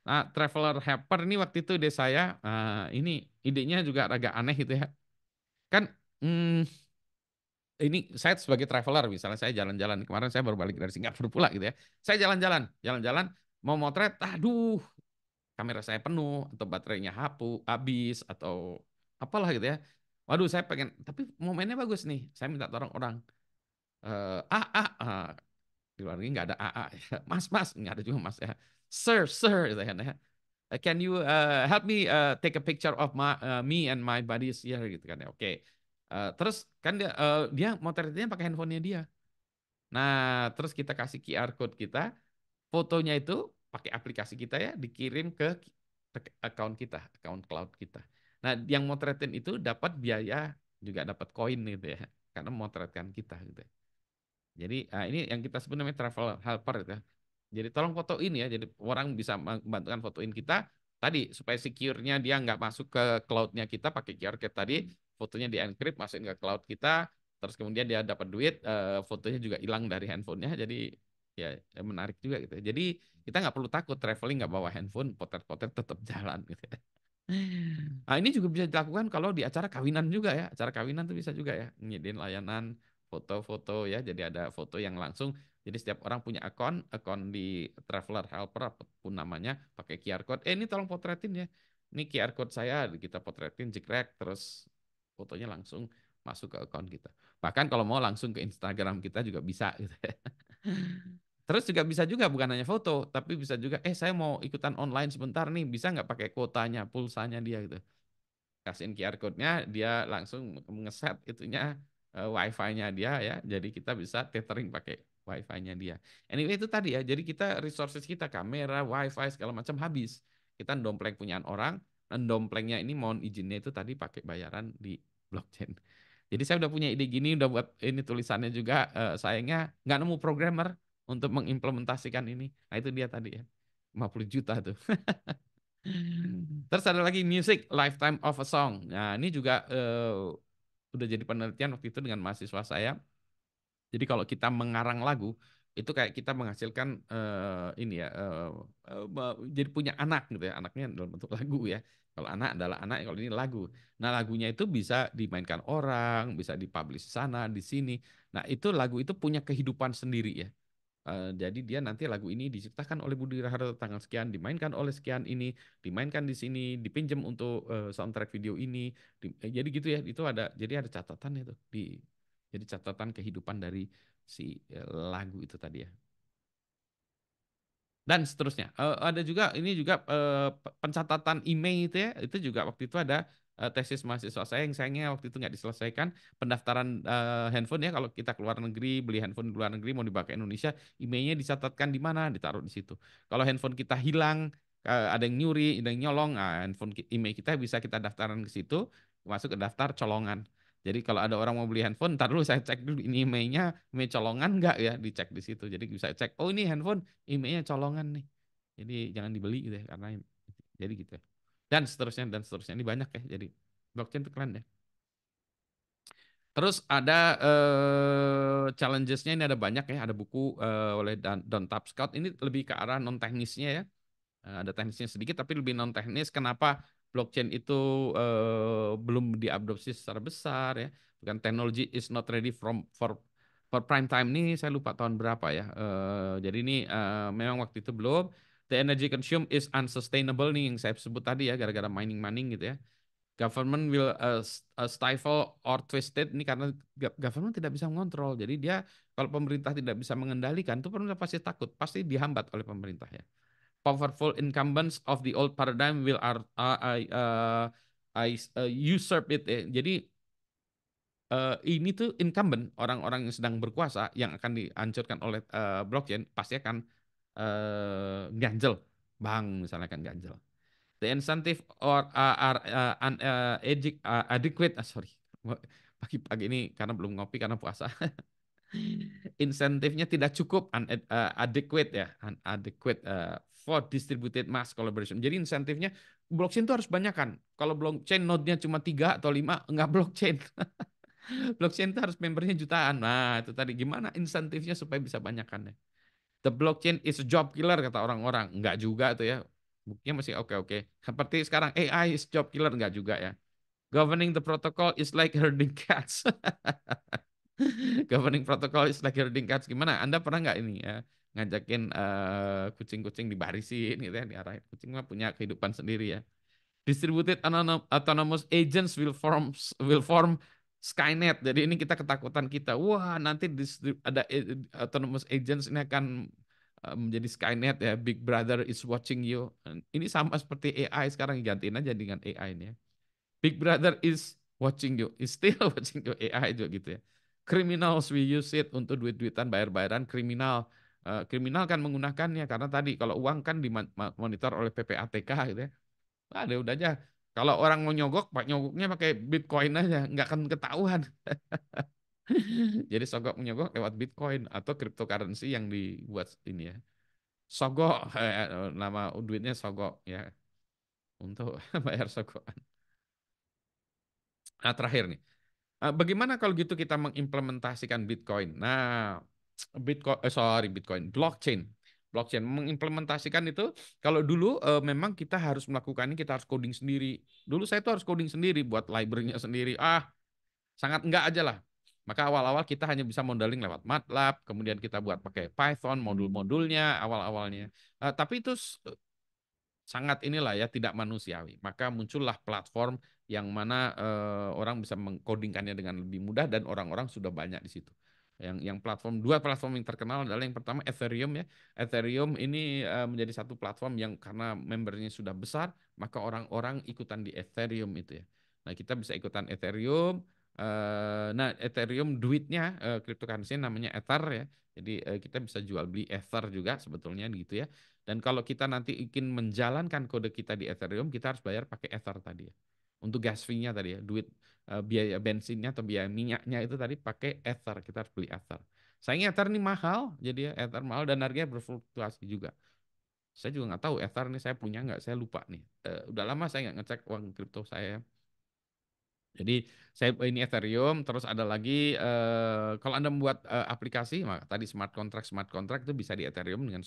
Speaker 1: Nah, traveler helper ini waktu itu ide saya, ini idenya juga agak aneh gitu ya. Kan hmm, ini saya sebagai traveler, misalnya saya jalan-jalan, kemarin saya baru balik dari Singapura pula gitu ya. Saya jalan-jalan mau motret, aduh, kamera saya penuh atau baterainya habis atau apalah gitu ya. Waduh, saya pengen, tapi momennya bagus nih. Saya minta tolong orang. Di luar negeri nggak ada AA ya. Mas, mas, nggak ada juga mas ya. Sir, gitu kan ya. Can you help me take a picture of me and my buddies here gitu kan ya. Oke. Terus kan dia motretnya pakai handphonenya dia. Nah, terus kita kasih QR code kita, fotonya itu pakai aplikasi kita ya, dikirim ke account kita, account cloud kita. Nah, yang motretin itu dapat biaya, juga dapat koin gitu ya, karena motretkan kita gitu ya. Jadi ini yang kita sebut namanya travel helper gitu ya. Jadi tolong fotoin ya. Jadi orang bisa membantukan fotoin kita tadi supaya secure-nya dia nggak masuk ke cloud-nya kita pakai QR code tadi, fotonya di encrypt masukin ke cloud kita, terus kemudian dia dapat duit, fotonya juga hilang dari handphonenya. Jadi ya menarik juga gitu. Ya. Jadi kita nggak perlu takut traveling nggak bawa handphone, potret-potret tetap jalan gitu ya. Nah, ini juga bisa dilakukan kalau di acara kawinan juga ya. Acara kawinan tuh bisa juga ya. Nyediain layanan foto-foto ya. Jadi ada foto yang langsung. Jadi setiap orang punya akun di Traveler Helper apapun namanya, pakai QR code. Ini tolong potretin ya. Ini QR code saya, kita potretin, jekrek, terus fotonya langsung masuk ke akun kita. Bahkan kalau mau langsung ke Instagram kita juga bisa gitu ya. Terus juga bisa juga bukan hanya foto, tapi bisa juga, saya mau ikutan online sebentar nih, bisa nggak pakai kuotanya, pulsanya dia gitu. Kasihin QR code-nya, dia langsung ngeset itunya, wifi-nya dia ya, jadi kita bisa tethering pakai wifi-nya dia. Anyway itu tadi ya, jadi kita resources kita, kamera, wifi, segala macam habis. Kita dompleng punyaan orang, dan domplengnya ini mohon izinnya itu tadi pakai bayaran di blockchain. Jadi saya udah punya ide gini, udah buat ini tulisannya juga, sayangnya nggak nemu programmer untuk mengimplementasikan ini. Nah itu dia tadi ya, 50 juta tuh. Terus ada lagi music lifetime of a song. Nah ini juga udah jadi penelitian waktu itu dengan mahasiswa saya. Jadi kalau kita mengarang lagu itu kayak kita menghasilkan ini ya, jadi punya anak gitu ya, anaknya dalam bentuk lagu ya. Kalau anak adalah anak, kalau ini lagu. Nah lagunya itu bisa dimainkan orang, bisa dipublish di sana, di sini. Nah itu lagu itu punya kehidupan sendiri ya. Jadi dia nanti lagu ini diciptakan oleh Budi Raharjo tanggal sekian, dimainkan oleh sekian ini, dimainkan di sini, dipinjam untuk soundtrack video ini. Jadi gitu ya, itu ada, jadi ada catatan itu jadi catatan kehidupan dari si lagu itu tadi ya. Dan seterusnya. Ada juga ini juga pencatatan email itu ya, itu juga waktu itu ada tesis mahasiswa saya yang sayangnya waktu itu nggak diselesaikan, pendaftaran handphone ya, kalau kita keluar negeri beli handphone di luar negeri mau dibawa ke Indonesia, emailnya dicatatkan di mana, ditaruh di situ. Kalau handphone kita hilang, ada yang nyuri, ada yang nyolong, nah, email kita bisa kita daftaran ke situ, masuk ke daftar colongan. Jadi kalau ada orang mau beli handphone, ntar dulu saya cek dulu ini emailnya, email colongan nggak ya, dicek di situ. Jadi bisa cek, oh ini handphone emailnya colongan nih. Jadi jangan dibeli gitu ya, karena jadi gitu ya. Dan seterusnya ini banyak ya. Jadi blockchain itu keren ya. Terus ada challenges-nya ini ada banyak ya. Ada buku oleh Don Tapscott. Ini lebih ke arah non teknisnya ya. Ada teknisnya sedikit tapi lebih non teknis. Kenapa blockchain itu belum diadopsi secara besar ya? Bukan technology is not ready for prime time nih. Saya lupa tahun berapa ya. Jadi ini memang waktu itu belum. The energy consumed is unsustainable nih yang saya sebut tadi ya, gara-gara mining gitu ya. Government will stifle or twisted ini karena government tidak bisa mengontrol. Jadi dia kalau pemerintah tidak bisa mengendalikan, itu pemerintah pasti takut, pasti dihambat oleh pemerintah ya. powerful incumbents of the old paradigm will usurp it. Jadi ini tuh incumbent orang-orang yang sedang berkuasa yang akan dihancurkan oleh blockchain pasti akan ganjel, bang misalnya kan ganjel. The incentive are adequate. Sorry, pagi-pagi ini karena belum ngopi karena puasa. Insentifnya tidak cukup, adequate ya, adequate for distributed mass collaboration. Jadi insentifnya blockchain itu harus banyak kan. Kalau blockchain node-nya cuma 3 atau 5, nggak blockchain. Blockchain itu harus membernya jutaan. Nah, itu tadi gimana insentifnya supaya bisa banyak kan ya. The blockchain is a job killer kata orang-orang. Enggak juga tuh ya. Buktinya masih oke-oke. Seperti sekarang AI is job killer enggak juga ya. Governing the protocol is like herding cats. Governing protocol is like herding cats. Gimana? Anda pernah nggak ini ya ngajakin kucing-kucing dibarisin gitu ya, diarahin. Kucing mah punya kehidupan sendiri ya. Distributed autonomous agents will form Skynet. Jadi ini kita ketakutan kita. Wah, nanti ada autonomous agents ini akan menjadi Skynet ya. Big Brother is watching you. Ini sama seperti AI sekarang, gantiin aja dengan AI ini ya. Big Brother is watching you, is still watching you, AI juga gitu ya. Criminals we use it untuk duit-duitan, bayar-bayaran. Kriminal kan menggunakannya karena tadi kalau uang kan dimonitor oleh PPATK gitu ya. Ada udah aja. Kalau orang mau nyogok, pak nyogoknya pakai Bitcoin aja, nggak akan ketahuan. Jadi sogok menyogok lewat Bitcoin atau cryptocurrency yang dibuat ini ya. Sogok, nama duitnya sogok ya untuk bayar sogokan. Nah terakhir nih, bagaimana kalau gitu kita mengimplementasikan Bitcoin? Nah, Bitcoin, blockchain mengimplementasikan itu. Kalau dulu memang kita harus melakukannya, kita harus coding sendiri. Dulu saya tuh harus coding sendiri, buat library-nya sendiri. Sangat enggak aja lah. Maka awal-awal kita hanya bisa modeling lewat MATLAB, kemudian kita buat pakai Python modul-modulnya awal-awalnya. Tapi itu sangat inilah ya tidak manusiawi. Maka muncullah platform yang mana orang bisa mengkodingkannya dengan lebih mudah dan orang-orang sudah banyak di situ. Yang dua platform yang terkenal adalah yang pertama Ethereum ya. Ethereum ini menjadi satu platform yang karena membernya sudah besar, maka orang-orang ikutan di Ethereum itu ya. Nah, kita bisa ikutan Ethereum. Nah, Ethereum duitnya cryptocurrency namanya Ether ya. Jadi kita bisa jual beli Ether juga sebetulnya gitu ya. Dan kalau kita nanti ingin menjalankan kode kita di Ethereum, kita harus bayar pakai Ether tadi ya. Untuk gas fee-nya tadi ya, duit biaya bensinnya atau biaya minyaknya itu tadi pakai Ether, kita harus beli Ether. Sayangnya Ether ini mahal, jadi ya Ether mahal dan harganya berfluktuasi juga. Saya juga nggak tahu Ether ini saya punya nggak, saya lupa nih. Udah lama saya nggak ngecek uang kripto saya. Jadi saya ini Ethereum, terus ada lagi kalau Anda membuat aplikasi, maka tadi smart contract itu bisa di Ethereum dengan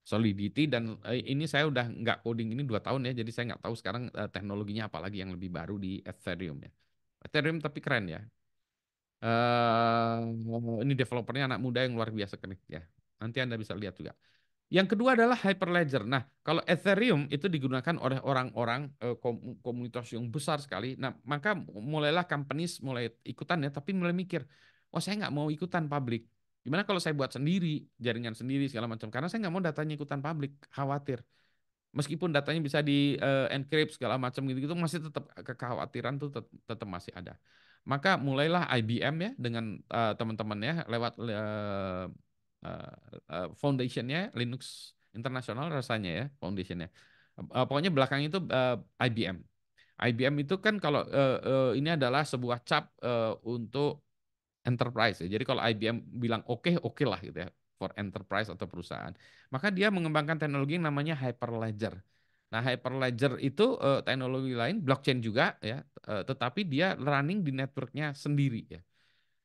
Speaker 1: Solidity dan ini saya udah nggak coding ini 2 tahun ya, jadi saya nggak tahu sekarang teknologinya apalagi yang lebih baru di Ethereum ya. Ethereum tapi keren ya. Ini developernya anak muda yang luar biasa keren ya. Nanti Anda bisa lihat juga. Yang kedua adalah Hyperledger. Nah, kalau Ethereum itu digunakan oleh orang-orang komunitas yang besar sekali. Nah, maka mulailah companies mulai ikutan ya, tapi mulai mikir, oh saya nggak mau ikutan publik. Gimana kalau saya buat sendiri, jaringan sendiri segala macam? Karena saya nggak mau datanya ikutan publik, khawatir. Meskipun datanya bisa di encrypt segala macam gitu-gitu, masih tetap kekhawatiran tuh tetap masih ada. Maka mulailah IBM ya dengan teman-temannya lewat foundationnya Linux Internasional rasanya ya foundationnya. Pokoknya belakang itu IBM. IBM itu kan kalau ini adalah sebuah cap untuk enterprise ya. Jadi kalau IBM bilang oke, oke lah gitu ya for enterprise atau perusahaan. Maka dia mengembangkan teknologi yang namanya Hyperledger. Nah, Hyperledger itu teknologi lain blockchain juga ya, tetapi dia running di networknya sendiri ya.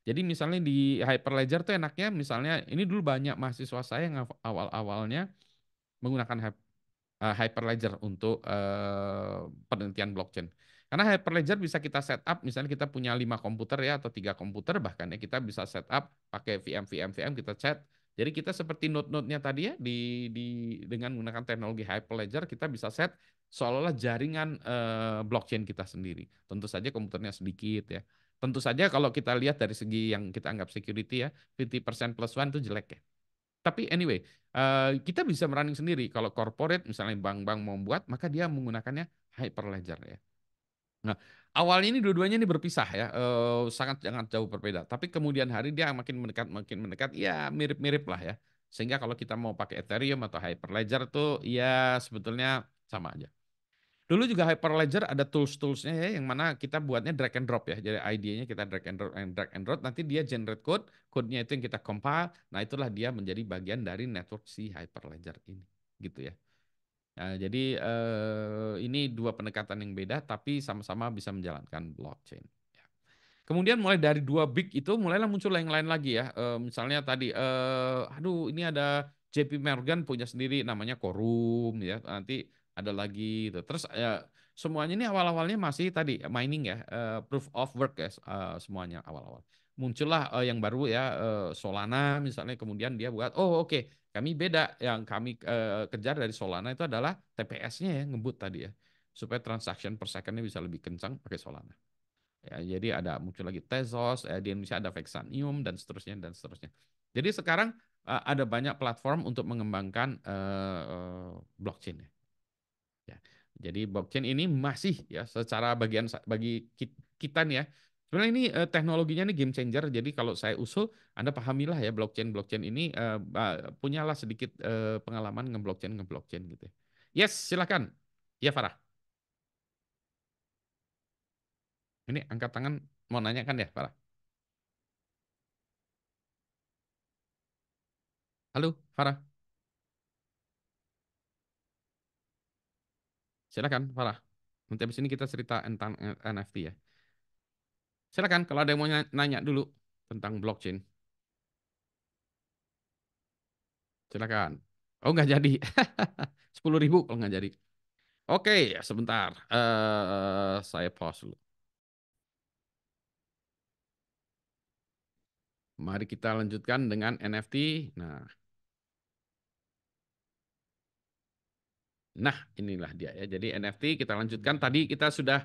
Speaker 1: Jadi misalnya di Hyperledger tuh enaknya misalnya ini dulu banyak mahasiswa saya yang awal-awalnya menggunakan Hyperledger untuk penelitian blockchain. Karena Hyperledger bisa kita setup, misalnya kita punya 5 komputer ya atau 3 komputer bahkan ya kita bisa setup pakai VM kita chat. Jadi kita seperti node-node-nya tadi ya dengan menggunakan teknologi Hyperledger kita bisa set seolah-olah jaringan blockchain kita sendiri. Tentu saja komputernya sedikit ya. Tentu saja kalau kita lihat dari segi yang kita anggap security ya, 50% plus one itu jelek ya. Tapi anyway, kita bisa merunning sendiri. Kalau corporate, misalnya bank-bank mau buat, maka dia menggunakannya Hyperledger ya. Nah, awalnya ini dua-duanya ini berpisah ya, sangat sangat jauh berbeda. Tapi kemudian hari dia makin mendekat, ya mirip-mirip lah ya. Sehingga kalau kita mau pakai Ethereum atau Hyperledger tuh, ya sebetulnya sama aja. Dulu juga Hyperledger ada tools-toolsnya ya, yang mana kita buatnya drag and drop ya. Jadi ID-nya kita drag and drop, nanti dia generate code, code-nya itu yang kita compile. Nah, itulah dia menjadi bagian dari network si Hyperledger ini, gitu ya. Nah, jadi ini dua pendekatan yang beda, tapi sama-sama bisa menjalankan blockchain. Ya. Kemudian mulai dari dua big itu mulailah muncul yang lain lagi ya. Misalnya tadi, aduh ini ada JP Morgan punya sendiri namanya Quorum ya. Nanti ada lagi gitu. Terus ya semuanya ini awal-awalnya masih tadi mining ya, proof of work ya, semuanya awal-awal. Muncullah yang baru ya, Solana misalnya, kemudian dia buat, oh oke, kami beda, yang kami kejar dari Solana itu adalah TPS-nya ya, ngebut tadi ya, supaya transaction per second-nya bisa lebih kencang pakai Solana. Ya, jadi ada muncul lagi Tezos, di Indonesia ada Vexanium dan seterusnya dan seterusnya. Jadi sekarang ada banyak platform untuk mengembangkan blockchain ya. Ya. Jadi blockchain ini masih ya secara bagi kita nih ya. Sebenarnya ini teknologinya ini game changer. Jadi kalau saya usul, Anda pahamilah ya blockchain ini, punyalah sedikit pengalaman ngeblockchain gitu ya. Yes, silakan. Ya Farah. Ini angkat tangan mau nanya kan ya Farah? Halo Farah. Silakan, Farah. Nanti habis ini kita cerita tentang NFT ya. Silakan, kalau ada yang mau nanya dulu tentang blockchain, silakan. Oh, nggak jadi. 10.000 kalau nggak jadi. Oke, sebentar. Saya pause dulu. Mari kita lanjutkan dengan NFT. Nah, inilah dia ya. Jadi NFT kita lanjutkan. Tadi kita sudah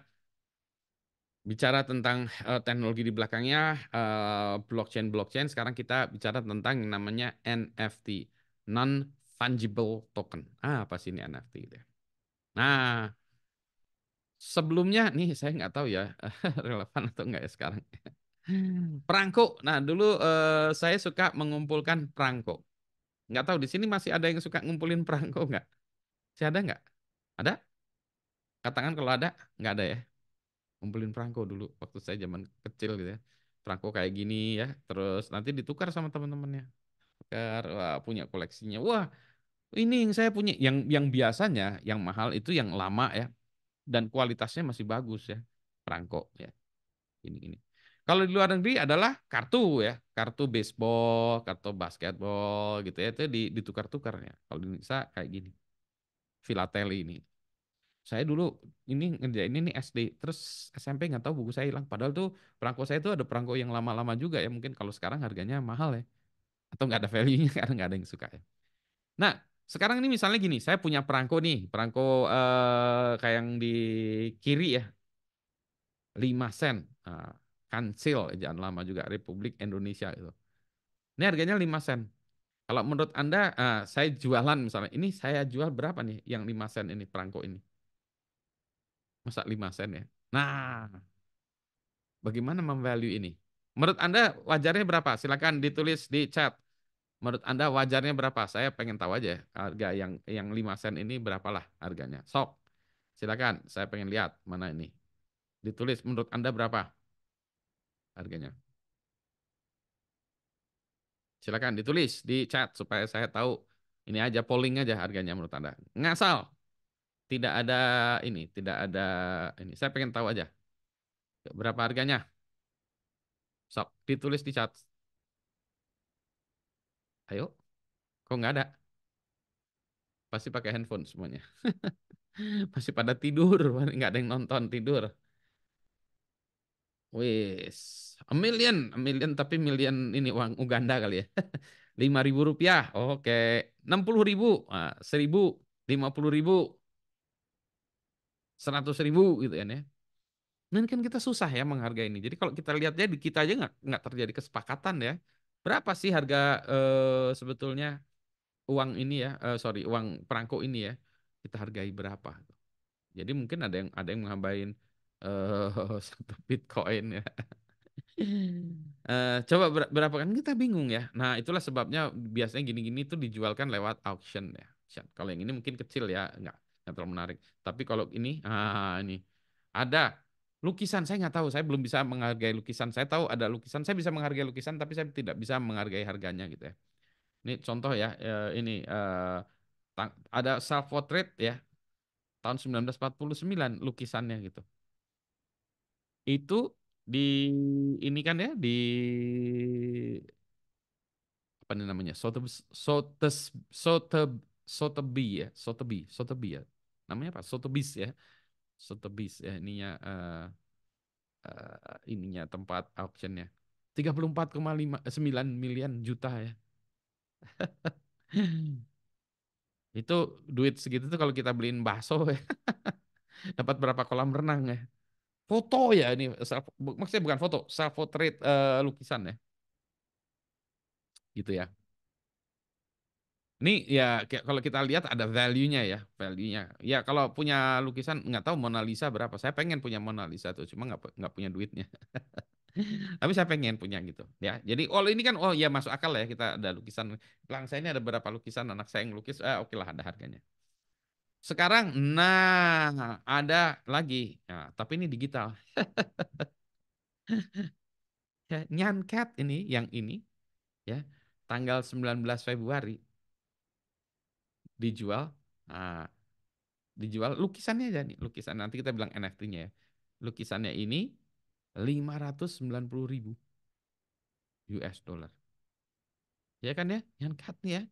Speaker 1: bicara tentang teknologi di belakangnya, blockchain. Sekarang kita bicara tentang yang namanya NFT, non fungible token. Apa sih ini NFT itu ya? Nah, sebelumnya nih saya nggak tahu ya relevan atau enggak ya sekarang. Perangko. Nah, dulu saya suka mengumpulkan perangko. Nggak tahu di sini masih ada yang suka ngumpulin perangko nggak? Masih ada nggak? Ada? Katakan kalau ada, nggak ada ya. Ngumpulin perangko dulu waktu saya zaman kecil gitu ya. Perangko kayak gini ya, terus nanti ditukar sama teman-temannya. Tukar, wah, punya koleksinya. Wah, ini yang saya punya. Yang biasanya yang mahal itu yang lama ya, dan kualitasnya masih bagus ya. Perangko ya. Ini. Kalau di luar negeri adalah kartu ya, kartu baseball, kartu basketball gitu ya, itu ditukar-tukar ya. Kalau di Indonesia kayak gini, filateli ini. Saya dulu ini ngerjain ini SD, terus SMP nggak tahu buku saya hilang. Padahal tuh perangko saya itu ada perangko yang lama-lama juga ya. Mungkin kalau sekarang harganya mahal ya, atau nggak ada value-nya karena nggak ada yang suka ya. Nah, sekarang ini misalnya gini, saya punya perangko nih, perangko kayak yang di kiri ya, 5 sen. Nah, Kansil, jangan lama juga, Republik Indonesia itu. Ini harganya 5 sen. Kalau menurut Anda, saya jualan misalnya, ini saya jual berapa nih yang 5 sen ini, perangko ini? Masa 5 sen ya? Nah, bagaimana memvalue ini? Menurut Anda wajarnya berapa? Silakan ditulis di chat. Menurut Anda wajarnya berapa? Saya pengen tahu aja harga yang 5 sen ini berapalah harganya. Sok. Silakan, saya pengen lihat mana ini. Ditulis menurut Anda berapa harganya? Silakan ditulis di chat supaya saya tahu. Ini aja polling aja harganya menurut Anda. Ngasal. Tidak ada tidak ada ini. Saya pengen tahu aja berapa harganya. Sok, ditulis di chat. Ayo, kok nggak ada? Pasti pakai handphone semuanya. Masih pada tidur, nggak ada yang nonton tidur. Wis, a million tapi million ini uang Uganda kali ya. 5.000 rupiah, oke. 60.000, 1.000, 50.000, 100.000 gitu kan ya. Dan kan kita susah ya menghargai ini. Jadi kalau kita lihatnya di kita aja nggak terjadi kesepakatan ya. Berapa sih harga sebetulnya uang ini ya, sorry, uang perangko ini ya, kita hargai berapa? Jadi mungkin ada yang menghambain eh 1 Bitcoin ya. Coba berapa kan kita bingung ya. Nah, itulah sebabnya biasanya gini-gini tuh dijualkan lewat auction ya. Auction. Kalau yang ini mungkin kecil ya, nggak terlalu menarik. Tapi kalau ini ada lukisan. Saya nggak tahu. Saya belum bisa menghargai lukisan. Saya tahu ada lukisan. Saya bisa menghargai lukisan, tapi saya tidak bisa menghargai harganya gitu ya. Ini contoh ya. Ini ada self portrait ya tahun 1949 lukisannya gitu. Itu di ini kan ya di apa nih namanya Sotheby ya Sotheby ya namanya apa Sotheby's ya Sotheby's ya ininya ininya tempat auctionnya 34,9 miliar ya itu duit segitu tuh kalau kita beliin bakso ya dapat berapa kolam renang ya foto ya ini maksudnya bukan foto self portrait lukisan ya gitu ya. Ini ya kalau kita lihat ada value-nya ya, value-nya. Ya kalau punya lukisan nggak tahu Mona Lisa berapa. Saya pengen punya Mona Lisa tuh, cuma nggak punya duitnya. Tapi saya pengen punya gitu, ya. Jadi oh ini kan oh ya masuk akal lah ya kita ada lukisan. Pelang saya ini ada berapa lukisan anak saya yang lukis, oke lah ada harganya. Sekarang, nah ada lagi, ya, tapi ini digital. Ya, Nyancat ini, yang ini, ya, tanggal 19 Februari dijual. Nah, dijual lukisannya aja nih, lukisan nanti kita bilang NFT-nya ya. Lukisannya ini 590.000 US dollar. Ya kan ya, yang cut nih ya.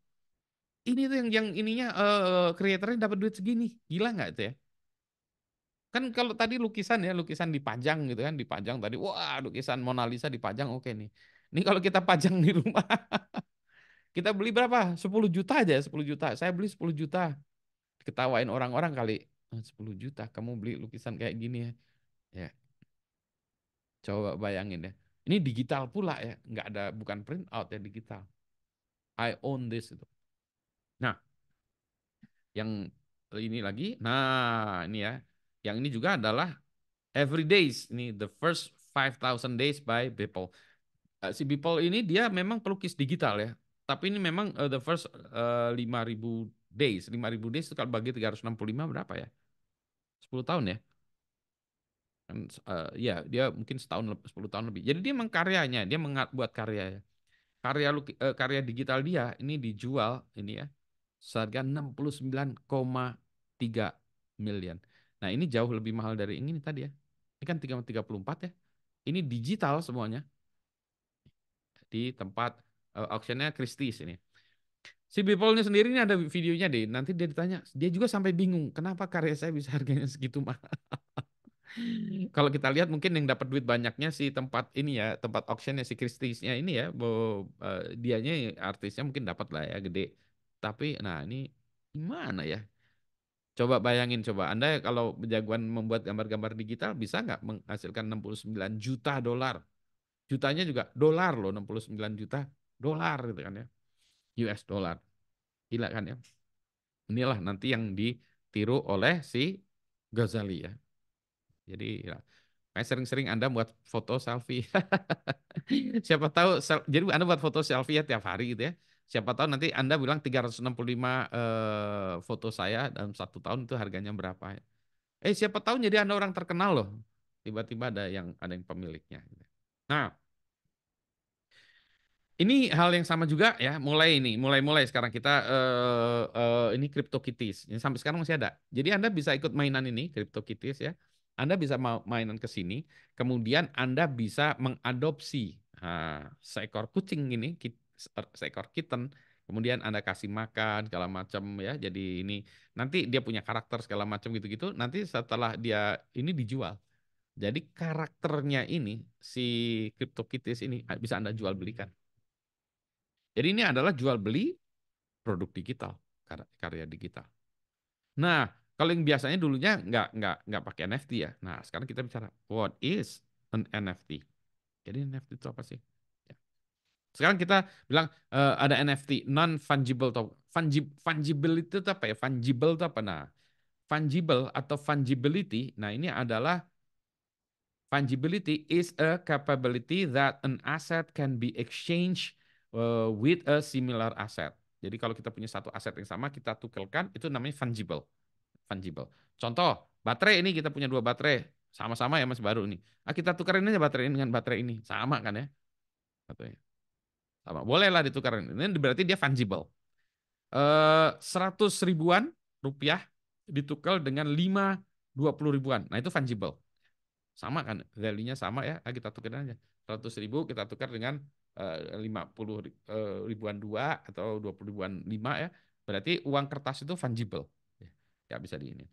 Speaker 1: Ini tuh yang ininya kreatornya dapat duit segini. Gila nggak itu ya? Kan kalau tadi lukisan ya, lukisan dipajang gitu kan, dipajang tadi. Wah, lukisan Mona Lisa dipajang oke nih. Ini kalau kita pajang di rumah, kita beli berapa? 10 juta aja, 10 juta. Saya beli 10 juta. Ketawain orang-orang kali. 10 juta kamu beli lukisan kayak gini ya. Ya, coba bayangin ya. Ini digital pula ya, nggak ada bukan print out ya digital. I own this itu. Nah, yang ini lagi, nah ini ya, yang ini juga adalah Every Days. Ini the first 5,000 days by Beeple. Si Beeple ini dia memang pelukis digital ya, tapi ini memang the first 5.000 days. 5.000 days itu kalau bagi 365 berapa ya? 10 tahun ya. Kan, ya dia mungkin setahun 10 tahun lebih. Jadi dia memang karyanya, dia buat karya ya. Karya digital dia ini dijual ini ya seharga 69,3 miliar. Nah, ini jauh lebih mahal dari ini tadi ya. Ini kan 3,34 ya. Ini digital semuanya di tempat auctionnya Christie's ini. Si Bipol ini sendiri ini ada videonya deh. Nanti dia ditanya, dia juga sampai bingung, kenapa karya saya bisa harganya segitu mahal. Kalau kita lihat mungkin yang dapat duit banyaknya si tempat ini ya, tempat auctionnya si Christie's-nya ini ya, dianya artisnya mungkin dapat lah ya gede. Tapi nah ini gimana ya? Coba bayangin coba Anda kalau jagoan membuat gambar-gambar digital bisa nggak menghasilkan 69 juta dolar? Jutanya juga dolar loh, 69 juta dolar gitu kan ya. US dollar. Gila kan ya? Inilah nanti yang ditiru oleh si Ghazali ya. Jadi ya, kayak sering-sering Anda buat foto selfie. Siapa tahu, jadi Anda buat foto selfie ya tiap hari gitu ya. Siapa tahu nanti Anda bilang 365 foto saya dalam 1 tahun itu harganya berapa ya. Siapa tahu jadi Anda orang terkenal loh. Tiba-tiba ada yang pemiliknya. Nah, ini hal yang sama juga ya, mulai sekarang kita ini CryptoKitties. Ini sampai sekarang masih ada. Jadi Anda bisa ikut mainan ini CryptoKitties ya. Anda bisa mau mainan ke sini, kemudian Anda bisa mengadopsi seekor kucing ini, seekor kitten, kemudian Anda kasih makan segala macam ya. Jadi ini nanti dia punya karakter segala macam gitu-gitu. Nanti setelah dia ini dijual. Jadi karakternya ini si CryptoKitties ini bisa Anda jual belikan. Jadi ini adalah jual beli produk digital, karya digital. Nah, kalau yang biasanya dulunya nggak pakai NFT ya. Nah, sekarang kita bicara what is an NFT. Jadi NFT itu apa sih? Ya. Sekarang kita bilang ada NFT non fungible token. Fungible itu apa ya? Fungible itu apa? Nah, fungible atau fungibility. Nah, ini adalah fungibility is a capability that an asset can be exchanged with a similar asset. Jadi kalau kita punya satu aset yang sama, kita tukarkan, itu namanya fungible. Fungible. Contoh, baterai ini kita punya dua baterai, sama-sama ya masih baru ini. Ah, kita tukarin aja baterai ini dengan baterai ini, sama kan ya? Baterai. Sama. Bolehlah ditukarin. Ini berarti dia fungible. 100 ribuan rupiah ditukar dengan 20 ribuan. Nah, itu fungible. Sama kan, value-nya sama ya. Ah, kita tukar aja. 100 ribu kita tukar dengan 50 ribuan dua atau 20 ribuan lima ya. Berarti uang kertas itu fungible. Ya bisa di ini.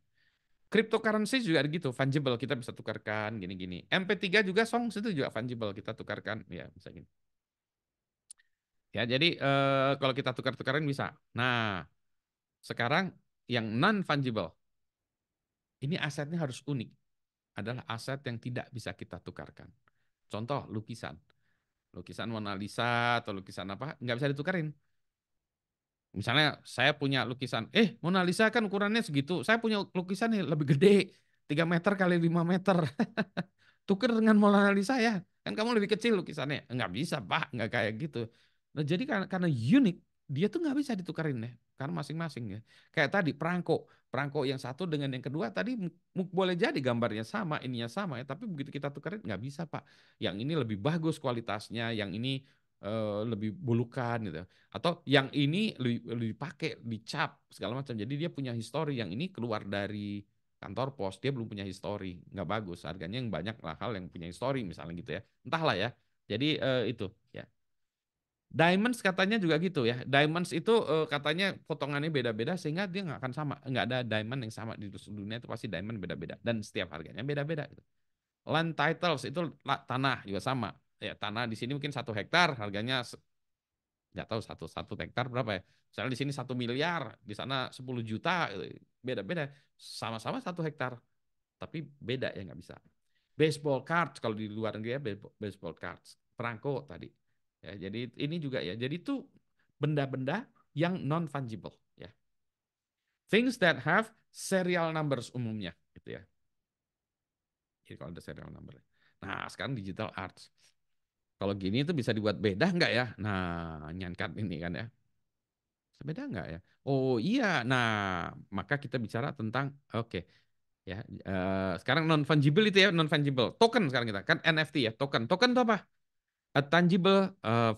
Speaker 1: Cryptocurrency juga gitu, fungible. Kita bisa tukarkan gini-gini. MP3 juga songs itu juga fungible. Kita tukarkan. Ya bisa gini. Ya, jadi kalau kita tukar-tukarin bisa. Nah, sekarang yang non fungible. Ini asetnya harus unik. Adalah aset yang tidak bisa kita tukarkan. Contoh lukisan. Lukisan Mona Lisa atau lukisan apa, nggak bisa ditukarin. Misalnya saya punya lukisan, Mona Lisa kan ukurannya segitu, saya punya lukisan yang lebih gede, 3 meter kali 5 meter. Tuker dengan Mona Lisa ya. Kan kamu lebih kecil lukisannya. Nggak bisa, Pak. Nggak kayak gitu. Nah, jadi karena unik, dia tuh nggak bisa ditukarin ya. Karena masing-masing ya. Kayak tadi perangko. Perangko yang satu dengan yang kedua tadi boleh jadi gambarnya sama, ininya sama ya. Tapi begitu kita tukarin nggak bisa, Pak. Yang ini lebih bagus kualitasnya, yang ini lebih bulukan gitu. Atau yang ini lebih dipakai, dicap segala macam. Jadi dia punya histori, yang ini keluar dari kantor pos, dia belum punya histori, nggak bagus, harganya yang banyak lah hal yang punya histori misalnya gitu ya, entahlah ya. Jadi itu ya. Diamonds katanya juga gitu ya. Diamonds itu katanya potongannya beda-beda sehingga dia nggak akan sama, nggak ada diamond yang sama di seluruh dunia, itu pasti diamond beda-beda dan setiap harganya beda-beda gitu. Land titles itu tanah juga sama ya, tanah di sini mungkin 1 hektar harganya nggak tahu satu satu hektar berapa ya. Misalnya di sini 1 miliar, di sana 10 juta, beda-beda. Sama-sama 1 hektar, tapi beda ya nggak bisa. Baseball cards kalau di luar negeri ya, baseball cards, perangko tadi. Ya, jadi ini juga ya. Jadi itu benda-benda yang non fungible ya. Things that have serial numbers umumnya gitu ya. Jadi kalau ada serial number. Nah, sekarang digital arts. Kalau gini itu bisa dibuat beda nggak ya? Nah, nyangkat ini kan ya. Beda nggak ya? Oh iya, nah maka kita bicara tentang oke ya. Sekarang non fungible itu ya, non fungible token sekarang kita kan NFT ya, token. Token itu apa? A tangible,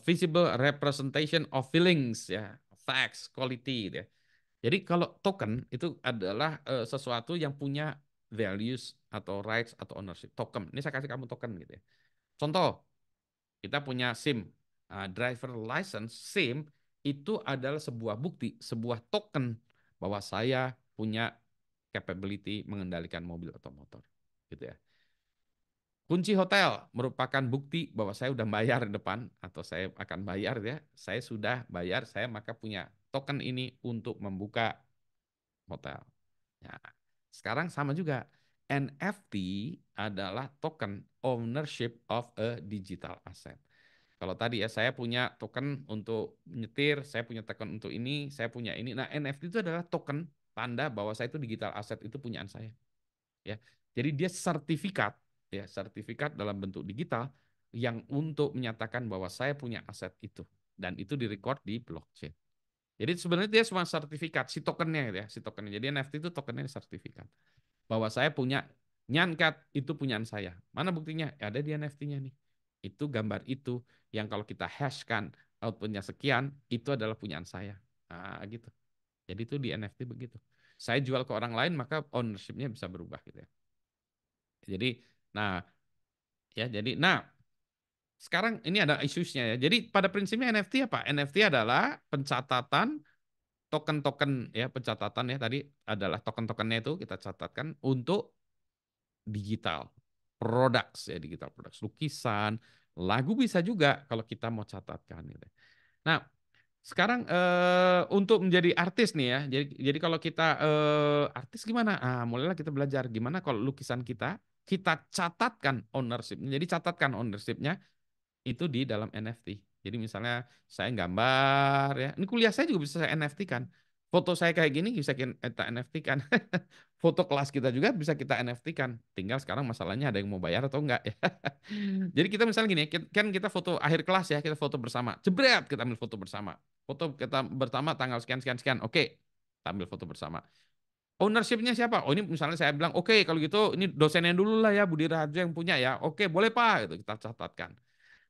Speaker 1: visible representation of feelings ya, facts, quality gitu ya. Jadi kalau token itu adalah sesuatu yang punya values atau rights atau ownership. Token. Ini saya kasih kamu token gitu ya. Contoh, kita punya SIM, driver license SIM itu adalah sebuah bukti, sebuah token bahwa saya punya capability mengendalikan mobil atau motor, gitu ya. Kunci hotel merupakan bukti bahwa saya sudah bayar di depan atau saya akan bayar ya. Saya sudah bayar, saya maka punya token ini untuk membuka hotel. Ya. Sekarang sama juga. NFT adalah token ownership of a digital asset. Kalau tadi ya saya punya token untuk nyetir, saya punya token untuk ini, saya punya ini. Nah, NFT itu adalah token tanda bahwa saya itu digital asset, itu punyaan saya. Ya. Jadi dia sertifikat, ya, sertifikat dalam bentuk digital yang untuk menyatakan bahwa saya punya aset itu dan itu direcord di blockchain. Jadi sebenarnya dia cuma sertifikat si tokennya gitu ya, si tokennya. Jadi NFT itu tokennya sertifikat bahwa saya punya nyankat itu punyaan saya. Mana buktinya? Ya, ada di NFT-nya nih. Itu gambar itu yang kalau kita hashkan outputnya sekian, itu adalah punyaan saya. Nah, gitu. Jadi itu di NFT begitu. Saya jual ke orang lain maka ownership-nya bisa berubah gitu ya. Jadi, nah, ya jadi, nah sekarang ini ada isu-nya ya. Jadi pada prinsipnya NFT apa? NFT adalah pencatatan token-token ya, pencatatan ya tadi adalah token-tokennya itu kita catatkan untuk digital products ya, digital products, lukisan, lagu bisa juga kalau kita mau catatkan gitu. Nah, sekarang untuk menjadi artis nih ya. Jadi kalau kita artis gimana? Ah, mulailah kita belajar gimana kalau lukisan kita catatkan ownership. Jadi catatkan ownership-nya itu di dalam NFT. Jadi misalnya saya gambar ya, ini kuliah saya juga bisa saya NFT kan. Foto saya kayak gini bisa kita NFT kan. Foto kelas kita juga bisa kita NFT kan. Tinggal sekarang masalahnya ada yang mau bayar atau enggak ya. Jadi kita misalnya gini, kan kita foto akhir kelas ya, kita foto bersama. Jebret, kita ambil foto bersama. Foto kita bersama tanggal sekian sekian sekian. Oke, kita ambil foto bersama. Ownership-nya siapa? Oh ini misalnya saya bilang, oke kalau gitu ini dosennya dulu lah ya, Budi Raharjo yang punya ya. Oke boleh Pak, itu kita catatkan.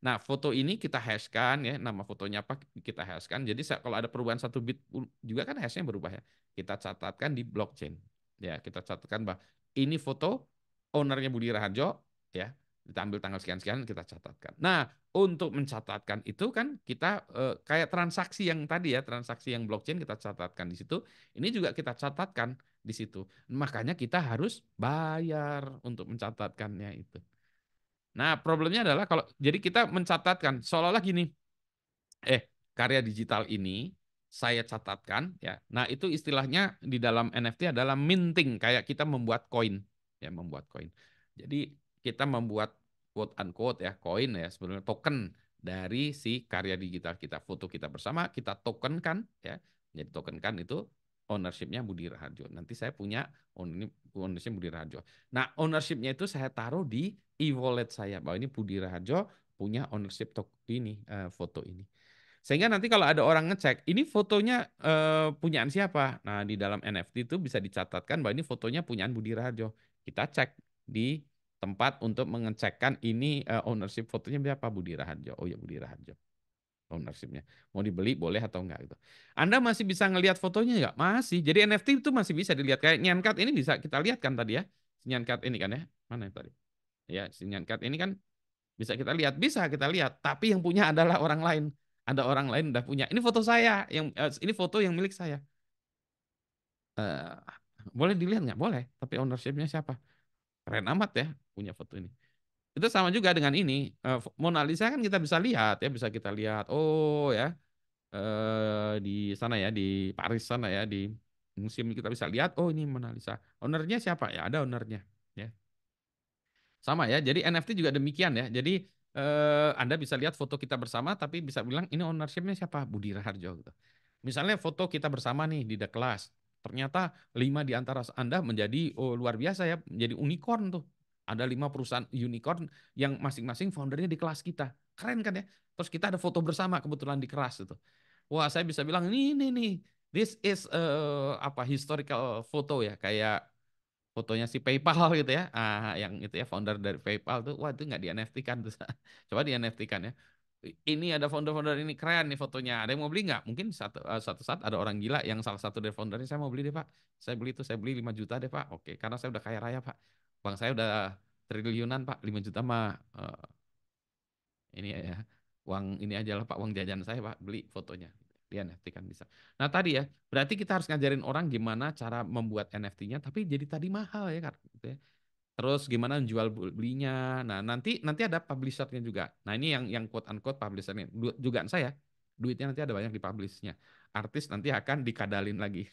Speaker 1: Nah foto ini kita hashkan ya, nama fotonya apa kita hashkan. Jadi kalau ada perubahan 1 bit juga kan hashnya berubah ya. Kita catatkan di blockchain. Ya kita catatkan bahwa ini foto ownernya Budi Raharjo ya. Kita ambil tanggal sekian-sekian kita catatkan. Nah untuk mencatatkan itu kan kita kayak transaksi yang tadi ya, transaksi yang blockchain kita catatkan di situ. Ini juga kita catatkan di situ. Makanya kita harus bayar untuk mencatatkannya itu. Nah, problemnya adalah kalau jadi kita mencatatkan seolah-olah gini, karya digital ini saya catatkan ya. Nah, itu istilahnya di dalam NFT adalah minting, kayak kita membuat koin ya, membuat koin. Jadi kita membuat quote unquote ya koin ya, sebenarnya token dari si karya digital kita, foto kita bersama kita tokenkan ya. Jadi tokenkan itu ownership-nya Budi Raharjo. Nanti saya punya ownership Budi Raharjo. Nah, ownership-nya itu saya taruh di e-wallet saya bahwa ini Budi Raharjo punya ownership ini foto ini. Sehingga nanti kalau ada orang ngecek, ini fotonya punyaan siapa? Nah, di dalam NFT itu bisa dicatatkan bahwa ini fotonya punyaan Budi Raharjo. Kita cek di tempat untuk mengecekkan ini ownership fotonya siapa? Budi Raharjo. Oh ya Budi Raharjo. Ownershipnya. Mau dibeli boleh atau enggak gitu. Anda masih bisa ngelihat fotonya enggak? Masih. Jadi NFT itu masih bisa dilihat. Kayak Nyankat ini bisa kita lihat kan tadi ya. Nyankat ini kan ya. Mana yang tadi? Ya, Nyankat ini kan bisa kita lihat, bisa kita lihat. Tapi yang punya adalah orang lain. Ada orang lain udah punya. Ini foto saya, ini foto yang milik saya. Eh, boleh dilihat nggak? Boleh. Tapi ownershipnya siapa? Keren amat ya punya foto ini. Itu sama juga dengan ini. Mona Lisa kan kita bisa lihat ya, bisa kita lihat. Oh ya, di sana ya, di Paris sana ya, di museum kita bisa lihat. Oh ini Mona Lisa. Ownernya siapa? Ya ada ownernya. Ya. Sama ya, jadi NFT juga demikian ya. Jadi Anda bisa lihat foto kita bersama, tapi bisa bilang ini ownership-nya siapa? Budi Raharjo gitu. Misalnya foto kita bersama nih di the class, ternyata 5 di antara Anda menjadi luar biasa ya, menjadi unicorn tuh. Ada 5 perusahaan unicorn yang masing-masing foundernya di kelas kita. Keren kan ya? Terus kita ada foto bersama kebetulan di kelas itu. Wah, saya bisa bilang ini nih, this is apa historical photo ya, kayak fotonya si PayPal gitu ya, yang itu ya founder dari PayPal tuh, wah itu nggak di NFT kan tuh, coba di NFT kan ya. Ini ada founder-founder ini keren nih fotonya, ada yang mau beli nggak? Mungkin satu saat ada orang gila yang salah satu dari foundernya saya mau beli deh Pak, saya beli 5 juta deh Pak, oke karena saya udah kaya raya Pak, bang saya udah triliunan Pak, 5 juta mah ini ya uang ini aja lah Pak, uang jajan saya Pak, beli fotonya di NFT kan bisa. Nah tadi ya berarti kita harus ngajarin orang gimana cara membuat NFT-nya tapi jadi tadi mahal ya kan gitu ya. Terus gimana jual belinya. Nah, nanti ada publishernya juga. Nah, ini yang quote unquote publishernya. Dugaan saya, duitnya nanti ada banyak di publishnya. Artis nanti akan dikadalin lagi.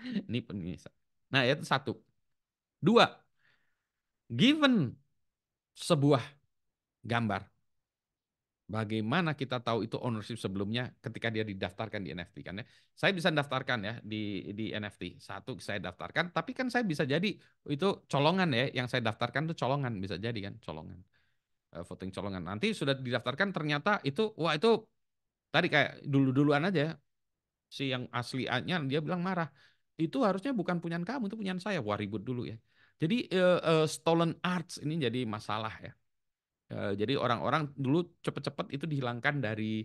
Speaker 1: Ini pemirsa. Nah, itu satu. Dua, given sebuah gambar, bagaimana kita tahu itu ownership sebelumnya ketika dia didaftarkan di NFT kan ya. Saya bisa daftarkan ya di NFT. Satu saya daftarkan, tapi kan saya bisa jadi itu colongan ya, yang saya daftarkan itu colongan bisa jadi kan, colongan. Voting colongan. Nanti sudah didaftarkan ternyata itu wah itu tadi kayak dulu-duluan aja si yang aslinya dia bilang marah. Itu harusnya bukan punyaan kamu, itu punyaan saya. Wah ribut dulu ya. Jadi stolen arts ini jadi masalah ya. Jadi orang-orang dulu cepet-cepet itu dihilangkan dari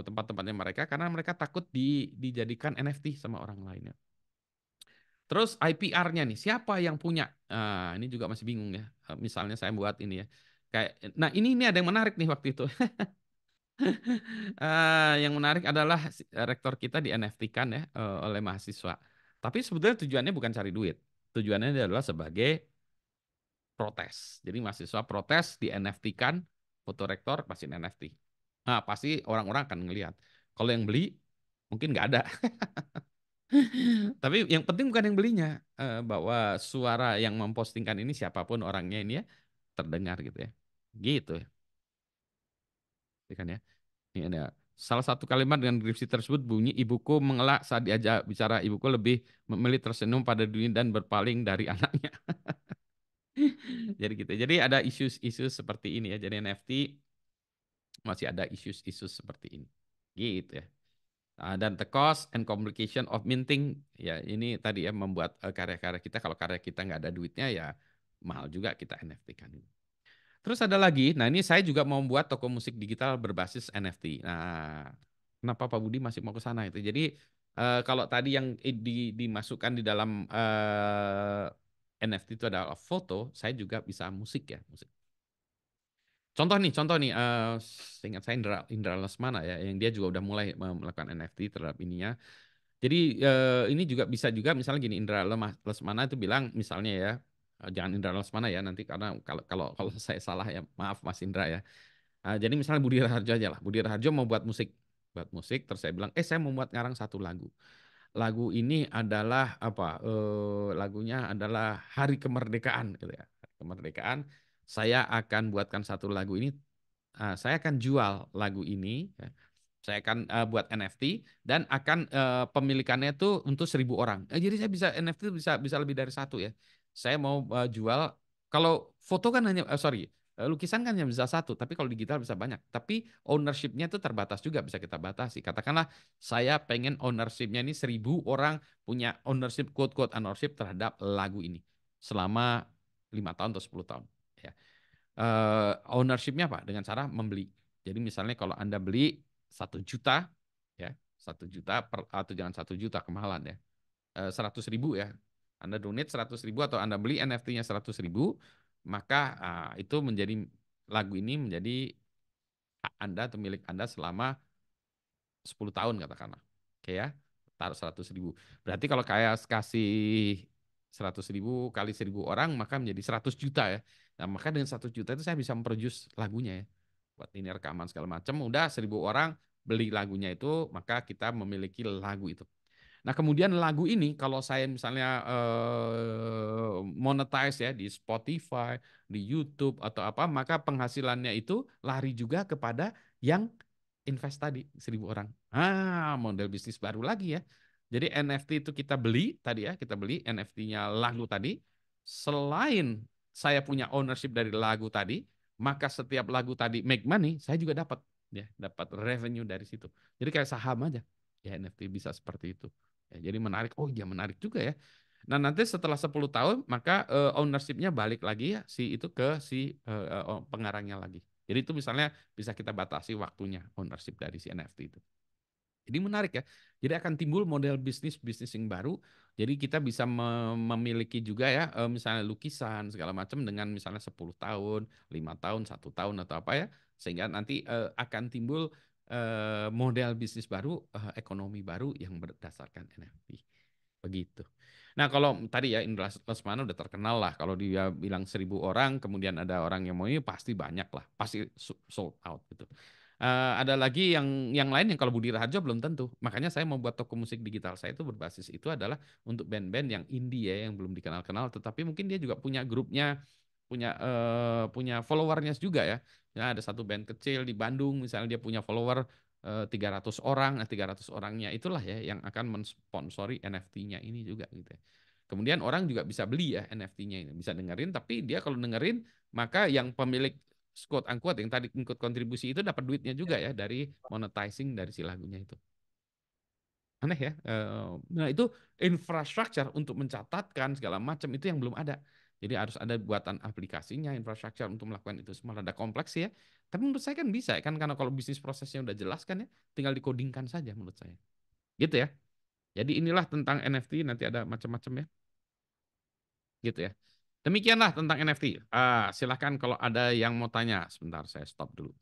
Speaker 1: tempat-tempatnya mereka karena mereka takut dijadikan NFT sama orang lainnya. Terus IPR-nya nih, siapa yang punya? Nah, ini juga masih bingung ya. Misalnya saya buat ini ya. Kayak, nah ini ada yang menarik nih waktu itu. Yang menarik adalah rektor kita di NFT-kan ya oleh mahasiswa. Tapi sebetulnya tujuannya bukan cari duit. Tujuannya adalah sebagai protes. Jadi mahasiswa protes di NFT-kan, foto rektor pasti NFT. Nah, pasti orang-orang akan ngelihat. Kalau yang beli mungkin nggak ada. Tapi yang penting bukan yang belinya, bahwa suara yang mempostingkan ini siapapun orangnya ini ya terdengar gitu ya. Gitu ya. Ya kan ya. Ini ada salah satu kalimat dengan deskripsi tersebut bunyi ibuku mengelak saat diajak bicara ibuku lebih memilih tersenyum pada dunia dan berpaling dari anaknya. Jadi gitu. Jadi ada isu-isu seperti ini ya. Jadi NFT masih ada isu-isu seperti ini. Gitu ya. Dan the cost and complication of minting ya ini tadi ya membuat karya-karya kita kalau karya kita nggak ada duitnya ya mahal juga kita NFT kan. Terus ada lagi, nah ini saya juga mau membuat toko musik digital berbasis NFT. Nah, kenapa Pak Budi masih mau ke sana itu? Jadi kalau tadi yang dimasukkan di dalam NFT itu adalah foto, saya juga bisa musik ya, musik. Contoh nih, ingat saya Indra Lesmana ya, yang dia juga udah mulai melakukan NFT terhadap ininya. Jadi ini juga bisa juga misalnya gini Lesmana itu bilang misalnya ya jangan Indra Lesmana ya nanti karena kalau saya salah ya maaf Mas Indra ya. Jadi misalnya Budi Raharjo aja lah. Budi Raharjo mau buat musik terus saya bilang saya mau buat ngarang satu lagu. Lagu ini adalah apa? Lagunya adalah Hari Kemerdekaan gitu ya. Hari Kemerdekaan. Saya akan buatkan satu lagu ini. Saya akan jual lagu ini. Ya. Saya akan buat NFT dan akan pemilikannya itu untuk 1.000 orang. Jadi saya bisa NFT bisa bisa lebih dari satu ya. Saya mau jual kalau foto kan hanya sorry lukisan kan hanya bisa satu, tapi kalau digital bisa banyak. Tapi ownership-nya itu terbatas juga bisa kita batasi. Katakanlah saya pengen ownership-nya ini 1.000 orang punya ownership quote ownership terhadap lagu ini selama 5 tahun atau 10 tahun. Ya. Ownership-nya apa? Dengan cara membeli. Jadi misalnya kalau Anda beli 1 juta, ya 1 juta atau jangan 1 juta kemahalan ya, 100.000 ya. Anda donate 100.000 atau Anda beli NFT-nya 100.000, maka itu menjadi lagu ini menjadi hak Anda atau milik Anda selama 10 tahun katakanlah. Oke ya, taruh 100.000. Berarti kalau kayak kasih 100.000 kali 1.000 orang maka menjadi 100 juta ya. Nah maka dengan 100 juta itu saya bisa memproduce lagunya ya. Buat ini rekaman segala macam. Udah 1.000 orang beli lagunya itu maka kita memiliki lagu itu. Nah, kemudian lagu ini kalau saya misalnya monetize ya di Spotify, di YouTube atau apa, maka penghasilannya itu lari juga kepada yang invest tadi 1.000 orang. Model bisnis baru lagi ya. Jadi NFT itu kita beli tadi ya, kita beli NFT-nya lagu tadi. Selain saya punya ownership dari lagu tadi, maka setiap lagu tadi make money, saya juga dapat ya, dapat revenue dari situ. Jadi kayak saham aja. Ya NFT bisa seperti itu. Ya, jadi menarik. Oh iya menarik juga ya. Nah nanti setelah 10 tahun maka ownership-nya balik lagi ya si itu ke si pengarangnya lagi. Jadi itu misalnya bisa kita batasi waktunya ownership dari si NFT itu. Jadi menarik ya. Jadi akan timbul model bisnis-bisnis yang baru. Jadi kita bisa memiliki juga ya misalnya lukisan segala macam dengan misalnya 10 tahun, 5 tahun, 1 tahun atau apa ya. Sehingga nanti akan timbul model bisnis baru, ekonomi baru yang berdasarkan NFT. Begitu. Nah kalau tadi ya Indra Lesmana udah terkenal lah. Kalau dia bilang 1.000 orang, kemudian ada orang yang mau ini pasti banyak lah, pasti sold out gitu. Ada lagi yang lain yang kalau Budi Raharjo belum tentu. Makanya saya mau buat toko musik digital saya itu berbasis itu adalah untuk band-band yang indie ya, yang belum dikenal-kenal, tetapi mungkin dia juga punya grupnya, punya followernya juga ya. Ya ada satu band kecil di Bandung misalnya dia punya follower 300 orang, 300 orangnya itulah ya yang akan mensponsori NFT-nya ini juga gitu ya. Kemudian orang juga bisa beli ya NFT-nya ini, bisa dengerin tapi dia kalau dengerin maka yang pemilik quote unquote yang tadi ikut kontribusi itu dapat duitnya juga ya dari monetizing dari si lagunya itu. Aneh ya. Nah itu infrastruktur untuk mencatatkan segala macam itu yang belum ada. Jadi harus ada buatan aplikasinya, infrastruktur untuk melakukan itu semua. Ada kompleks ya. Tapi menurut saya kan bisa kan karena kalau bisnis prosesnya udah jelas kan ya, tinggal dikodingkan saja menurut saya. Gitu ya. Jadi inilah tentang NFT nanti ada macam-macam ya. Gitu ya. Demikianlah tentang NFT. Silahkan kalau ada yang mau tanya. Sebentar saya stop dulu.